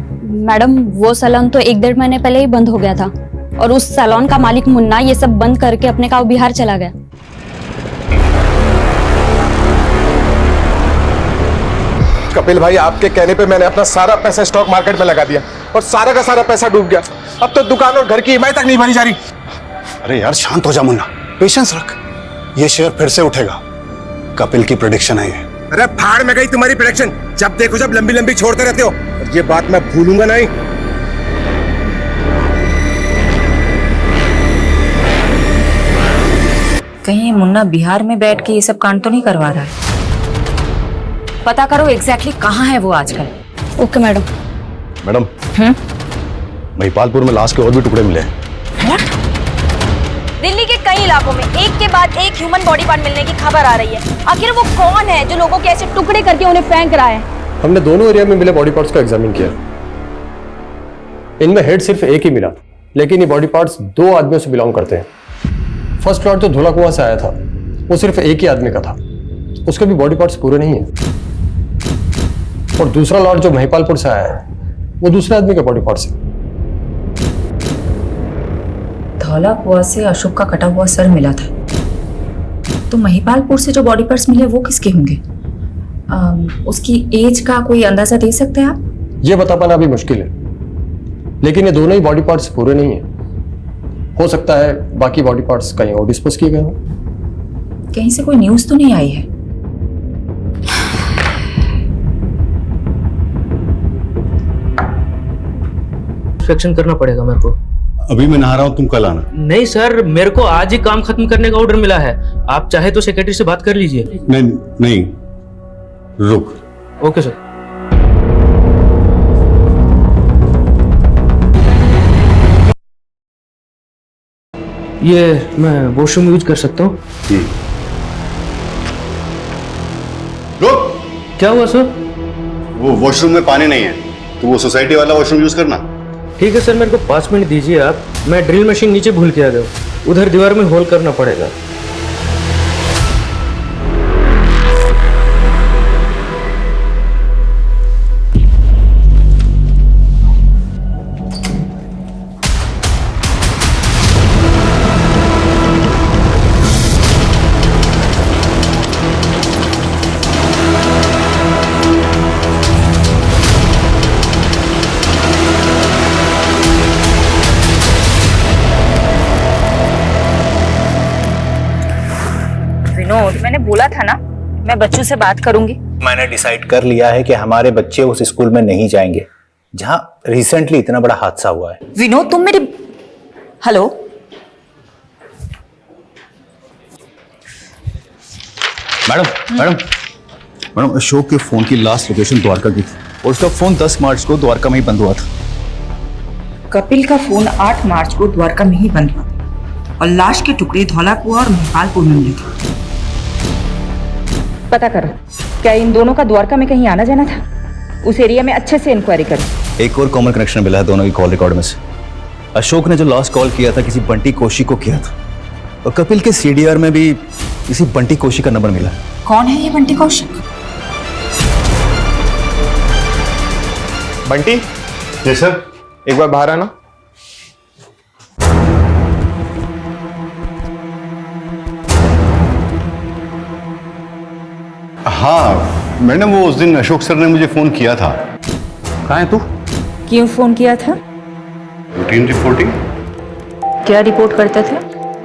मैडम वो सैलून तो 1-1.5 महीने पहले ही बंद हो गया था और उस सैलून का मालिक मुन्ना ये सब बंद करके अपने गांव बिहार चला गया।
कपिल भाई, आपके कहने पे मैंने अपना सारा पैसा स्टॉक मार्केट में लगा दिया और सारा का सारा पैसा डूब गया। अब तो दुकान और घर की ईएमआई तक नहीं भरी जा रही।
अरे यार शांत हो जा मुन्ना, पेशेंस रख, ये शेयर फिर से उठेगा। कपिल की प्रेडिक्शन है ये।
अरे फाड़ में गई तुम्हारी प्रेडिक्शन, जब देखो जब लंबी लंबी छोड़ते रहते हो, और ये बात मैं भूलूंगा नहीं।
कहीं ये मुन्ना बिहार में बैठ के ये सब कांड तो नहीं करवा रहा है? पता करो एग्जैक्टली कहाँ है वो आजकल।
Okay madam.
मैडम, महिपालपुर में लाश के और भी टुकड़े मिले हैं।
दिल्ली के कई इलाकों में एक के बाद एक ह्यूमन बॉडी पार्ट मिलने की खबर आ रही है। आखिर वो कौन है जो लोगों के ऐसे टुकड़े करके उन्हें फेंक रहा है?
हमने दोनों एरिया में मिले बॉडी पार्ट्स को एग्जामिन किया। इनमें हेड सिर्फ एक ही मिला, लेकिन ये बॉडी पार्ट्स 2 आदमियों से बिलोंग करते हैं। फर्स्ट लॉट जो धोला कुआं से आया था वो सिर्फ एक ही आदमी का था, उसके भी बॉडी पार्ट्स पूरे नहीं है। और दूसरा लॉट जो महिपालपुर से आया है वो दूसरे आदमी के बॉडी पार्ट्स है।
धौला कुआं से अशोक का कटा हुआ सर मिला था, तो महिपालपुर से जो बॉडी पार्ट्स मिले वो किसके होंगे? उसकी एज का कोई अंदाजा दे सकते हैं आप?
ये बता पाना अभी मुश्किल है, लेकिन ये दोनों ही बॉडी पार्ट्स पूरे नहीं है। हो सकता है बाकी बॉडी पार्ट्स कहीं और डिस्पोज किए गए हों।
कहीं से कोई न्यूज़ तो नहीं आई है?
इंस्पेक्शन करना पड़ेगा मेरे को।
अभी मैं नहा रहा हूँ, तुम कल आना।
नहीं सर, मेरे को आज ही काम खत्म करने का ऑर्डर मिला है। आप चाहे तो सेक्रेटरी से बात कर लीजिए।
नहीं नहीं, रुक।
Okay sir. ये मैं वॉशरूम यूज कर सकता हूँ?
रुक।
क्या हुआ सर?
वो वॉशरूम में पानी नहीं है, तो वो सोसाइटी वाला वॉशरूम यूज करना।
ठीक है सर, मेरे को 5 मिनट दीजिए आप। मैं ड्रिल मशीन नीचे भूल के आ गया, उधर दीवार में होल करना पड़ेगा।
मैंने बोला था ना मैं बच्चों से बात करूंगी।
मैंने डिसाइड कर लिया है कि हमारे बच्चे उस स्कूल में नहीं जाएंगे जहां रिसेंटली इतना बड़ा हादसा हुआ है।
विनोद तुम मेरे हेलो
मैडम अशोक के फोन की लास्ट लोकेशन द्वारका की थी और उसका फोन 10 मार्च को द्वारका में ही बंद हुआ था।
कपिल का फोन 8 मार्च को द्वारका में ही बंद हुआ और लाश के टुकड़े धौला कुआं और महिपालपुर में मिले थे। पता करो क्या इन दोनों का द्वारका में कहीं आना जाना था? उस एरिया में अच्छे से इंक्वायरी करो।
एक और कॉमन कनेक्शन मिला है दोनों की कॉल रिकॉर्ड में से। अशोक ने जो लास्ट कॉल किया था किसी बंटी कोशी को किया था और कपिल के सीडीआर में भी किसी बंटी कोशी का नंबर मिला।
कौन है ये बंटी कौशिक?
बंटी।
जी सर।
एक बार बाहर आना।
हाँ मैडम, वो उस दिन अशोक सर ने मुझे फोन किया था।
कहाँ है तू?
क्यों फोन किया था?
Routine reporting.
क्या रिपोर्ट करते थे?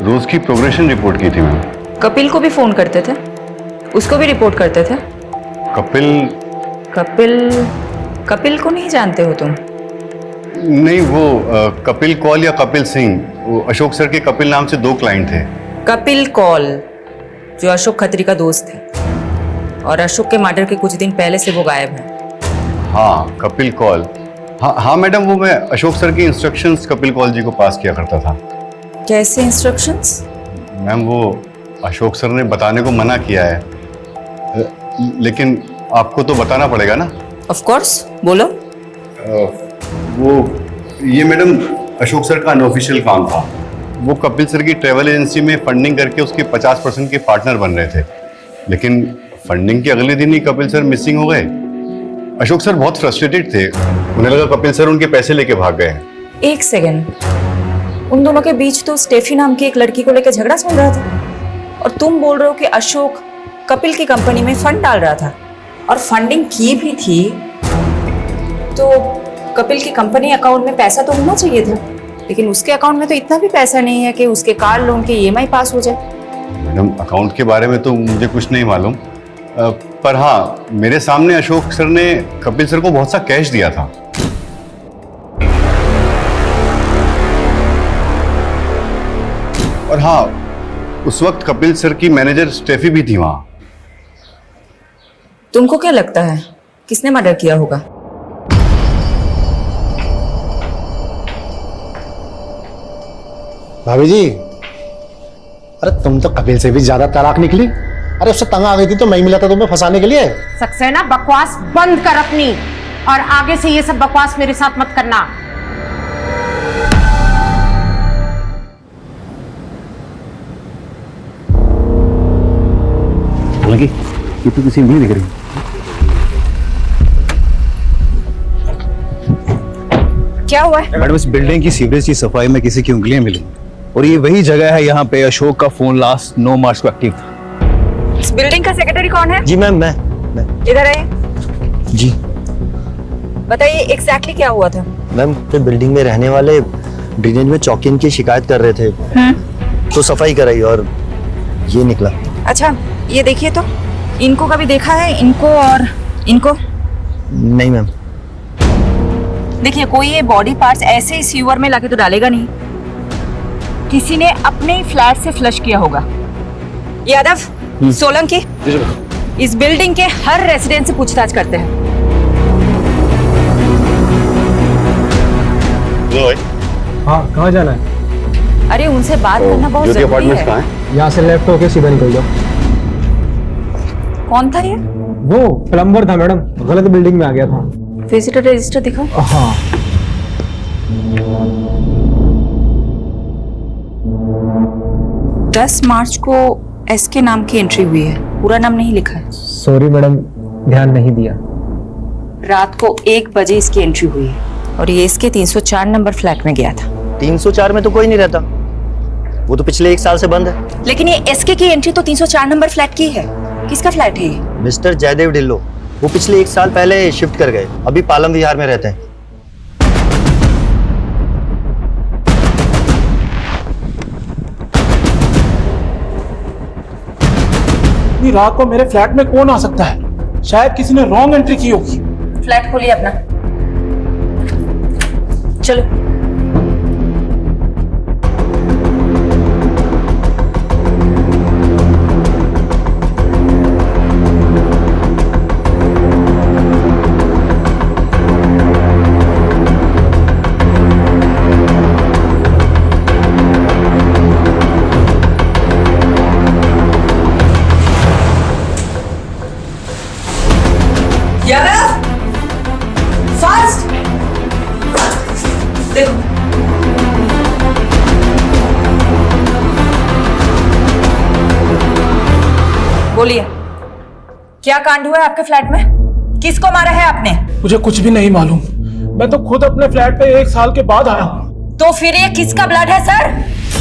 रोज की प्रोग्रेशन रिपोर्ट की थी मैम।
कपिल को भी फोन करते थे? उसको भी रिपोर्ट करते थे? कपिल को नहीं जानते हो तुम?
नहीं, वो कपिल कौल या कपिल सिंह, वो अशोक सर के कपिल नाम से 2 क्लाइंट थे।
कपिल कौल जो अशोक खत्री का दोस्त है और अशोक के मर्डर के कुछ दिन पहले से वो गायब है।
हाँ कपिल कौल। हाँ मैडम, वो मैं अशोक सर की इंस्ट्रक्शंस कपिल कौल जी को पास किया करता था।
कैसे इंस्ट्रक्शंस?
मैम वो अशोक सर ने बताने को मना किया है। लेकिन आपको तो बताना पड़ेगा ना।
ऑफ कोर्स, बोलो।
वो ये मैडम अशोक सर का अनऑफिशियल काम था। वो कपिल सर की ट्रैवल एजेंसी में फंडिंग करके उसके 50% के पार्टनर बन रहे थे, लेकिन फंडिंग के अगले दिन ही कपिल सर मिसिंग हो गए। अशोक सर बहुत फ्रस्ट्रेटेड थे, उन्हें लगा कपिल सर उनके पैसे लेके भाग गए हैं।
एक सेकेंड, उन दोनों के बीच तो स्टेफी नाम की एक लड़की को लेकर झगड़ा चल रहा था, और तुम बोल रहे हो कि अशोक कपिल की कंपनी में फंड डाल रहा था, और फंडिंग की भी थी तो कपिल की कंपनी अकाउंट में पैसा तो होना चाहिए था, लेकिन उसके अकाउंट में तो इतना भी पैसा नहीं है कि उसके कार लोन के EMI पास हो जाए।
मैडम अकाउंट के बारे में तो मुझे कुछ नहीं मालूम, पर हाँ मेरे सामने अशोक सर ने कपिल सर को बहुत सा कैश दिया था। और हाँ, उस वक्त कपिल सर की मैनेजर स्टेफी भी थी वहां।
तुमको क्या लगता है किसने मर्डर किया होगा?
भाभी जी, अरे तुम तो कपिल से भी ज्यादा तलाक निकली। अरे उससे तंग आ गई थी तो मैं ही मिला था तुम्हें फंसाने के लिए।
सक्सेना, बकवास बंद कर अपनी, और आगे से ये सब बकवास मेरे साथ मत करना।
लगी ये तो किसी नहीं दिख रही।
क्या हुआ है?
मैडम, इस बिल्डिंग की सीवरेज की सफाई में किसी की उंगलियां मिली, और ये वही जगह है यहाँ पे अशोक का फोन लास्ट 9 मार्च को एक्टिव था।
इस बिल्डिंग का सेक्रेटरी कौन है?
जी मैम, मैं
इधर आइए।
जी
बताइए एग्जैक्टली क्या हुआ था?
मैम, तो बिल्डिंग में रहने वाले ड्रेनेज में चौकिन की शिकायत कर रहे थे, तो सफाई कराई और ये निकला।
अच्छा, ये देखिए तो, इनको कभी देखा है? इनको और इनको?
नहीं मैम।
देखिए, कोई ये बॉडी पार्ट्स ऐसे ही सीवर में लाके तो डालेगा नहीं, किसी ने अपने ही फ्लैट से फ्लश किया होगा। यादव, सोलंकी, इस बिल्डिंग के हर रेसिडेंट से पूछताछ करते हैं।
हाँ, कहाँ जाना है?
अरे उनसे बात करना बहुत जरूरी है।
यहाँ से लेफ्ट होके सीधा निकल जाओ।
कौन था ये?
वो प्लम्बर था मैडम, गलत बिल्डिंग में आ गया था।
विजिटर रजिस्टर दिखाओ।
हाँ।
दस मार्च को SK नाम की एंट्री हुई है, पूरा नाम नहीं लिखा है।
सॉरी मैडम, ध्यान नहीं दिया।
रात को 1 बजे इसकी एंट्री हुई है, और ये SK 304 नंबर फ्लैट में गया था।
304 में तो कोई नहीं रहता, वो तो पिछले 1 साल से बंद है।
लेकिन ये SK की एंट्री तो 304 नंबर फ्लैट की है। किसका फ्लैट है ये?
मिस्टर जयदेव ढिल्लो, वो पिछले 1 साल पहले शिफ्ट कर गए, अभी पालम विहार में रहते हैं।
इतनी रात को मेरे फ्लैट में कौन आ सकता है? शायद किसी ने रॉन्ग एंट्री की होगी।
फ्लैट खोलिए अपना, चलो। यादव, फास्ट देखो। बोलिए, क्या कांड हुआ है आपके फ्लैट में? किसको मारा है आपने?
मुझे कुछ भी नहीं मालूम, मैं तो खुद अपने फ्लैट पे 1 साल के बाद आया हूँ।
तो फिर ये किसका ब्लड है सर?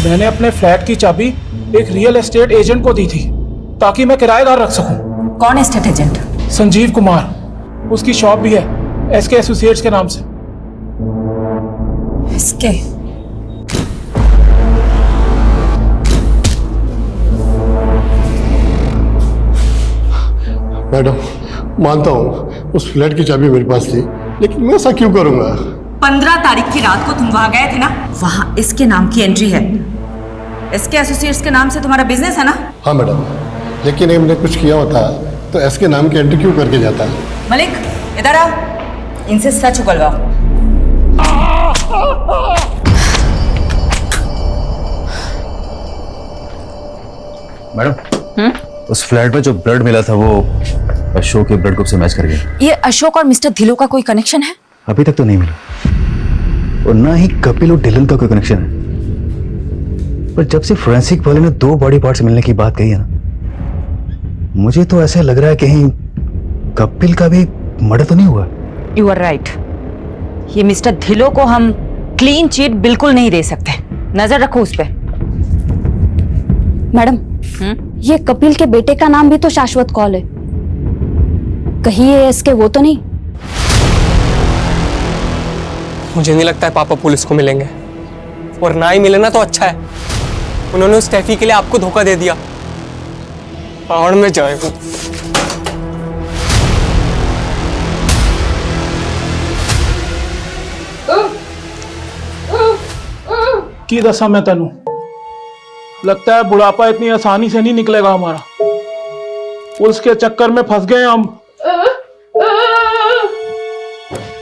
मैंने अपने फ्लैट की चाबी एक रियल एस्टेट एजेंट को दी थी, ताकि मैं किराएदार रख सकूं।
कौन एस्टेट एजेंट?
संजीव कुमार, उसकी शॉप भी है SK एसोसिएट्स के नाम से।
SK?
मैडम, मानता हूँ उस फ्लैट की चाबी मेरे पास थी, लेकिन मैं ऐसा क्यों करूंगा?
15 तारीख की रात को तुम वहां गए थे ना, वहां SK नाम की एंट्री है। SK एसोसिएट्स के नाम से तुम्हारा बिजनेस है ना?
हाँ मैडम, लेकिन अगर मैंने कुछ किया होता तो SK नाम की एंट्री क्यों करके जाता?
मलिक, इधर आओ, इनसे सच उगलवाओ।
मैडम, उस फ्लैट में जो ब्लड मिला था वो अशोक के ब्लड ग्रुप से मैच कर गया।
ये अशोक और मिस्टर धिलो का कोई कनेक्शन है?
अभी तक तो नहीं मिला, और ना ही कपिल और डिलन का कोई कनेक्शन है। पर जब से फोरेंसिक वाले ने 2 बॉडी पार्ट्स मिलने की बात कही है ना, मुझे तो ऐसा लग रहा है कहीं कपिल का भी मर्डर तो नहीं हुआ।
You are right. ये मिस्टर धिलो को हम क्लीन चिट बिल्कुल नहीं दे सकते, नजर रखो उस पर।
मैडम, ये कपिल के बेटे का नाम भी तो शाश्वत कौल है, कहीं ये इसके वो तो नहीं?
मुझे नहीं लगता है पापा पुलिस को मिलेंगे, और ना ही मिले ना तो अच्छा है। उन्होंने उस कैफी के लिए आपको धोखा दे दिया। पहाड़ में जाए वो।
की दसा मैं तेनू, लगता है बुढ़ापा इतनी आसानी से नहीं निकलेगा हमारा। पुलिस के चक्कर में फंस गए हम।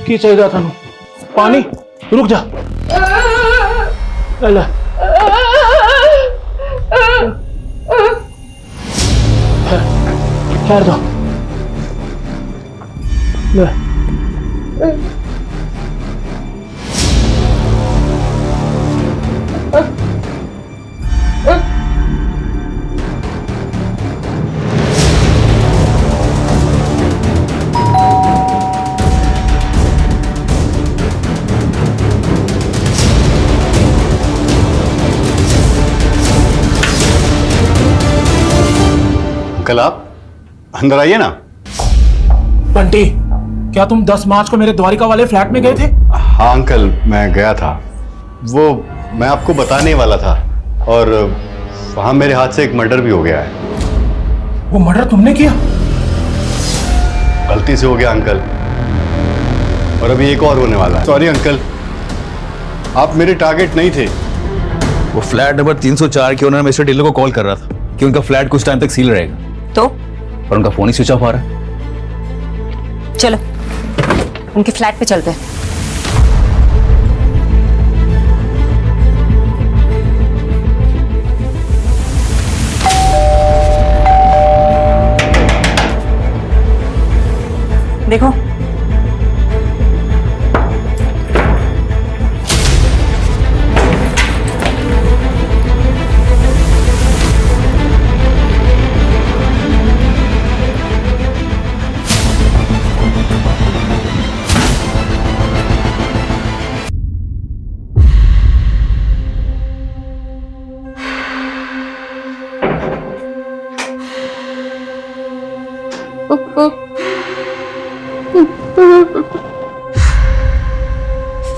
की चाहिए तेनू? पानी? रुक जा। ले ठहर जाओ। ले
अंकल, आप अंदर आइए ना।
बंटी, क्या तुम 10 मार्च को मेरे द्वारिका वाले फ्लैट में गए थे?
हाँ अंकल, मैं गया था। वो मैं आपको बताने वाला था, और वहां मेरे हाथ से एक मर्डर भी हो गया है।
वो मर्डर तुमने किया?
गलती से हो गया अंकल, और अभी एक और होने वाला है। सॉरी अंकल, आप मेरे टारगेट नहीं थे।
वो फ्लैट नंबर 304 के ओनर मिस्टर ढिल्लो को कॉल कर रहा था कि उनका फ्लैट कुछ टाइम तक सील रहेगा,
तो
पर उनका फोन ही स्विच ऑफ आ रहा है।
चलो उनके फ्लैट पे चलते हैं। देखो,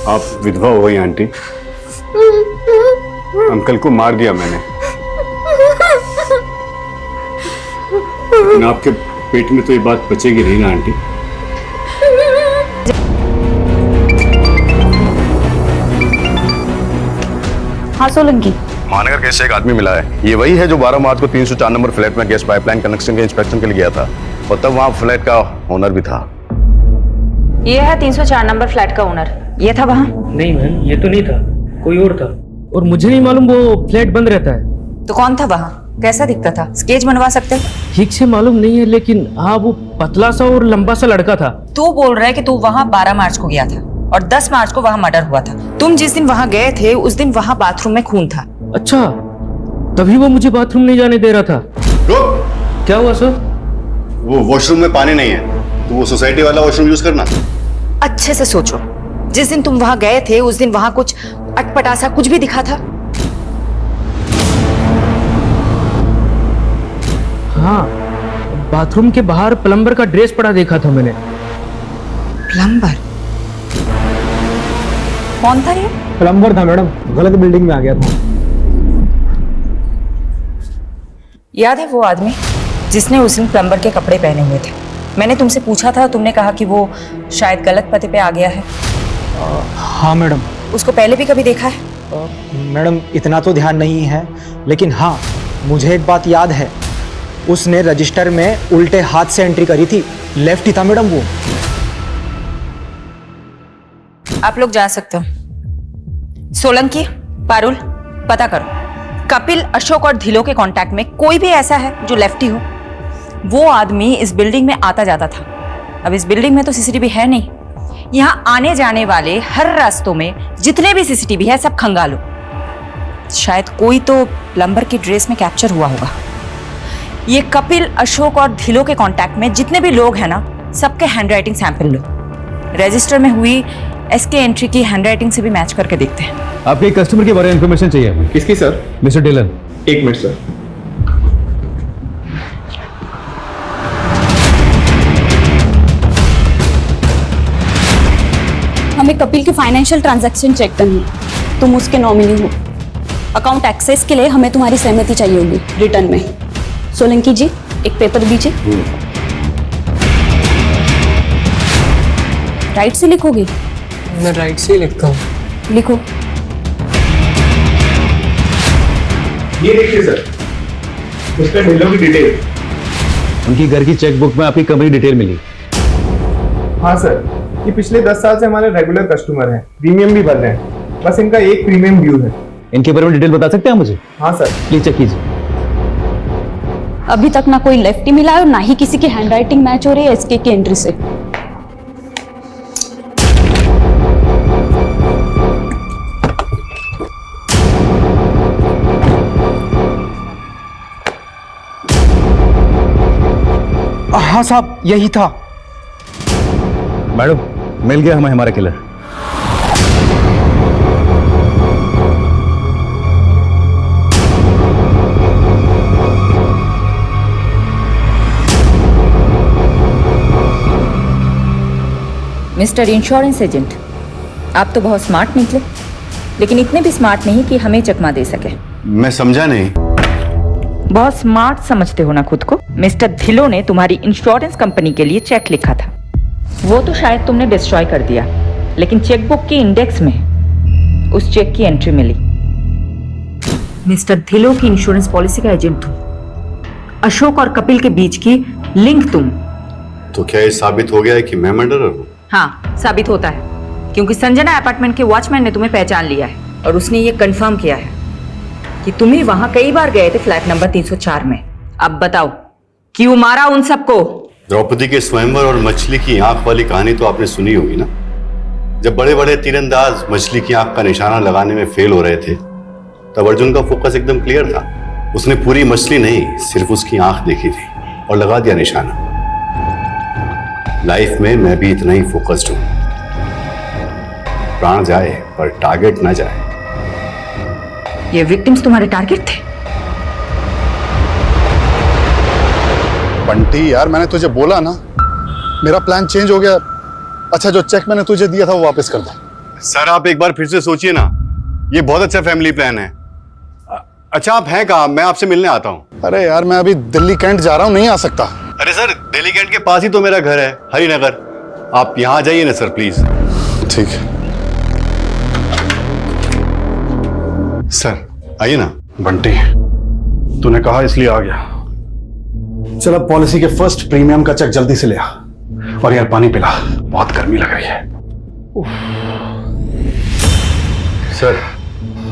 आप विधवा हो गई आंटी। अंकल को मार दिया मैंने, लेकिन आपके पेट में तो ये बात बचेगी नहीं ना आंटी।
हाँ सोलंकी,
महानगर कैसे एक आदमी मिला है। ये वही है जो 12 मार्च को 304 नंबर फ्लैट में गैस पाइपलाइन कनेक्शन के इंस्पेक्शन के लिए गया था, और तब वहां फ्लैट का ओनर भी था।
ये है 304 नंबर फ्लैट का ओनर। ये था वहाँ?
नहीं मैम, ये तो नहीं था, कोई और था, और मुझे नहीं मालूम वो फ्लैट बंद रहता है।
तो कौन था वहाँ? कैसा दिखता था? स्केच बनवा सकते?
ठीक से मालूम नहीं है, लेकिन हाँ वो पतला सा और लंबा सा लड़का था।
तू बोल रहा है कि तू वहाँ 12 मार्च को गया था और 10 मार्च को वहाँ मर्डर हुआ था। तुम जिस दिन वहाँ गए थे उस दिन वहाँ बाथरूम में खून था।
अच्छा, तभी वो मुझे बाथरूम नहीं जाने दे रहा था। क्या हुआ सर?
वो वॉशरूम में पानी नहीं है, तो वो सोसाइटी वाला वॉशरूम यूज करना।
अच्छे से सोचो, जिस दिन तुम वहाँ गए थे उस दिन वहाँ कुछ अटपटा सा कुछ भी दिखा था?
हाँ, बाथरूम के बाहर प्लम्बर का ड्रेस पड़ा देखा था मैंने।
प्लम्बर? कौन था ये?
प्लम्बर था मैडम, गलत बिल्डिंग में आ गया था।
याद है वो आदमी जिसने उस दिन प्लम्बर के कपड़े पहने हुए थे? मैंने तुमसे पूछा था, तुमने कहा कि वो शायद गलत पते पे आ गया है।
हाँ मैडम।
उसको पहले भी कभी देखा है?
मैडम इतना तो ध्यान नहीं है, लेकिन हाँ मुझे एक बात याद है, उसने रजिस्टर में उल्टे हाथ से एंट्री करी थी। लेफ्ट ही था मैडम वो।
आप लोग जा सकते हो। सोलंकी, पारुल, पता करो कपिल, अशोक और धिलो के कांटेक्ट में कोई भी ऐसा है जो लेफ्टी हो। वो आदमी इस बिल्डिंग में आता जाता था। अब इस बिल्डिंग में तो सीसीटीवी है नहीं। यहाँ आने जाने वाले हर रास्तों में जितने भी सीसीटीवी है सब खंगालो। शायद कोई तो प्लम्बर की ड्रेस में कैप्चर हुआ होगा। ये कपिल, अशोक और धिलो के कांटेक्ट में जितने भी लोग हैं ना, सबके हैंडराइटिंग सैंपल लो। रजिस्टर में हुई एसके एंट्री की हैंडराइटिंग से भी मैच करके देखते हैं।
आपके कस्टमर के बारे में इंफॉर्मेशन चाहिए हमें।
किसकी sir?
Mister Dhillon.
1 minute sir.
हमें कपिल की फाइनेंशियल ट्रांजैक्शन चेक करनी है। तुम उसके नॉमिनी हो। अकाउंट एक्सेस के लिए हमें तुम्हारी सहमति चाहिए होगी रिटर्न में। सोलंकी जी, एक पेपर दीजिए। राइट से लिखोगे?
मैं राइट से ही लिखता हूँ।
लिखो।
ये देखिए सर, मिस्टर ढिल्लों की डिटेल।
उनकी घर की चेकबुक में आपकी कंपनी डिटेल मिली।
हाँ सर, ये पिछले 10 साल से हमारे रेगुलर कस्टमर हैं, प्रीमियम भी भर रहे हैं। बस इनका एक प्रीमियम ड्यू है।
इनके बारे में डिटेल बता सकते हैं मुझे?
हाँ सर।
प्लीज चेक कीजिए।
अभी तक ना कोई लेफ्टी मिला है और ना ही किसी की हैंडराइटिंग मैच हो रही है एसके की एंट्री से।
हाँ साहब, यही था।
मैडम, मिल गया हमें हमारा किलर।
मिस्टर इंश्योरेंस एजेंट, आप तो बहुत स्मार्ट निकले, लेकिन इतने भी स्मार्ट नहीं कि हमें चकमा दे सके।
मैं समझा नहीं।
बहुत स्मार्ट समझते हो ना खुद को। मिस्टर धिलो ने तुम्हारी इंश्योरेंस कंपनी के लिए चेक लिखा था। वो तो शायद तुमने डिस्ट्रॉय कर दिया, लेकिन चेकबुक के इंडेक्स में उस चेक की एंट्री मिली। मिस्टर धिलो की इंश्योरेंस पॉलिसी का एजेंट तुम। अशोक और कपिल के बीच की लिंक तुम।
तो क्या ये साबित हो गया है कि मैं मर्डरर हूँ?
हाँ, साबित होता है, क्योंकि संजना अपार्टमेंट के वॉचमैन ने तुम्हें पहचान लिया है और उसने ये कंफर्म किया है कि तुम ही वहां कई बार गए थे, फ्लैट नंबर 304 में। अब बताओ, क्यों मारा उन सबको?
द्रौपदी के स्वयंवर और मछली की आंख वाली कहानी तो आपने सुनी होगी ना। जब बड़े बड़े तीरंदाज मछली की आंख का निशाना लगाने में फेल हो रहे थे, तब अर्जुन का फोकस एकदम क्लियर था। उसने पूरी मछली नहीं, सिर्फ उसकी आंख देखी थी और लगा दिया निशाना। लाइफ में मैं भी इतना ही फोकस्ड हूं। प्राण जाए पर टारगेट ना जाए।
ये विक्टिम्स तुम्हारे टारगेट थे?
बंटी यार, मैंने तुझे बोला ना, मेरा प्लान चेंज हो गया। अच्छा, जो चेक मैंने तुझे दिया था वो वापस कर दे।
सर, आप एक बार फिर से सोचिए ना। ये बहुत अच्छा फैमिली प्लान है। अच्छा, आप हैं कहाँ? मैं आपसे मिलने आता हूँ।
अरे यार, मैं अभी दिल्ली कैंट जा रहा हूँ, नहीं आ सकता।
अरे सर, दिल्ली कैंट के पास ही तो मेरा घर है, हरिनगर। आप यहाँ जाइए ना सर, प्लीज।
ठीक है
सर, आइए ना।
बंटी, तूने कहा इसलिए आ गया। चल, अब पॉलिसी के फर्स्ट प्रीमियम का चेक जल्दी से ले आ। और यार, पानी पिला, बहुत गर्मी लग रही है।
सर,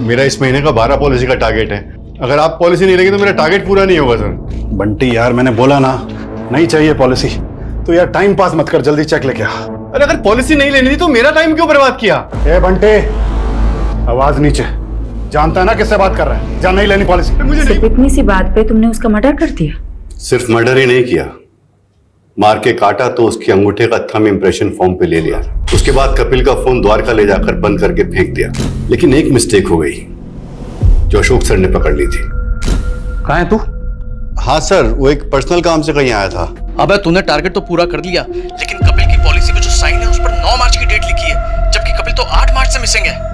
मेरा इस महीने का 12 पॉलिसी का टारगेट है। अगर आप पॉलिसी नहीं लेंगे तो मेरा टारगेट पूरा नहीं होगा सर।
बंटी यार, मैंने बोला ना, नहीं चाहिए पॉलिसी। तो यार टाइम पास मत कर, जल्दी चेक लेके आ।
अरे अगर पॉलिसी नहीं लेनी थी तो मेरा टाइम क्यों बर्बाद किया?
ए बंटे, आवाज नीचे। जानता है ना किससे बात कर रहा है? जा, नहीं लेनी पॉलिसी।
मुझे नहीं।
इतनी सी बात पे तुमने उसका मर्डर कर दिया?
सिर्फ मर्डर ही नहीं किया, मार के काटा तो उसके अंगूठे का थंब इंप्रेशन फॉर्म पे ले लिया। उसके बाद कपिल का फोन द्वारका ले जाकर बंद करके फेंक दिया। लेकिन एक मिस्टेक हो गई जो अशोक सर ने पकड़ ली थी।
कहाँ है तू?
हाँ सर, वो एक पर्सनल काम से कहीं आया था।
अबे तूने टारगेट तो पूरा कर लिया, लेकिन कपिल की पॉलिसी पे जो साइन है उस पर 9 मार्च की डेट लिखी है, जबकि कपिल तो 8 मार्च से मिसिंग है।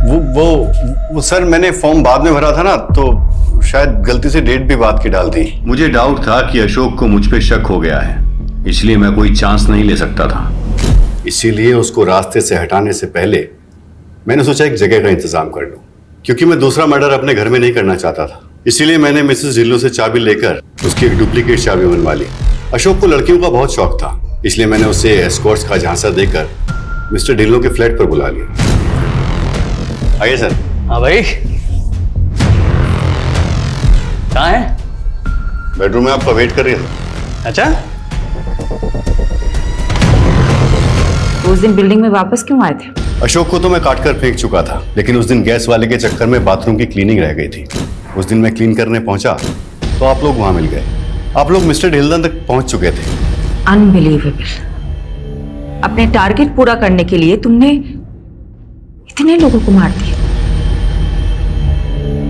वो सर, मैंने फॉर्म बाद में भरा था ना, तो शायद गलती से डेट भी बाद की डाल दी। मुझे डाउट था कि अशोक को मुझ पे शक हो गया है, इसलिए मैं कोई चांस नहीं ले सकता था। इसीलिए उसको रास्ते से हटाने से पहले मैंने सोचा एक जगह का इंतजाम कर लूं, क्योंकि मैं दूसरा मर्डर अपने घर में नहीं करना चाहता था। इसीलिए मैंने मिसेस ढिल्लो से चाबी लेकर उसकी एक डुप्लीकेट चाबी बनवा ली। अशोक को लड़कियों का बहुत शौक था, इसलिए मैंने उसे एस्कॉर्ट्स का झांसा देकर मिस्टर ढिल्लो के फ्लैट पर बुला लिया। आइए सर।
हाँ भाई, कहाँ है?
बेडरूम में आपका वेट कर रही है।
अच्छा,
तो उस दिन बिल्डिंग में वापस क्यों आए थे?
अशोक को तो मैं काट कर फेंक चुका था, लेकिन उस दिन गैस वाले के चक्कर में बाथरूम की क्लीनिंग रह गई थी। उस दिन मैं क्लीन करने पहुंचा तो आप लोग वहां मिल गए। आप लोग मिस्टर ढिल्लन तक पहुंच चुके थे।
अनबिलीवेबल। अपने टारगेट पूरा करने के लिए तुमने इतने लोगों को मार दिया।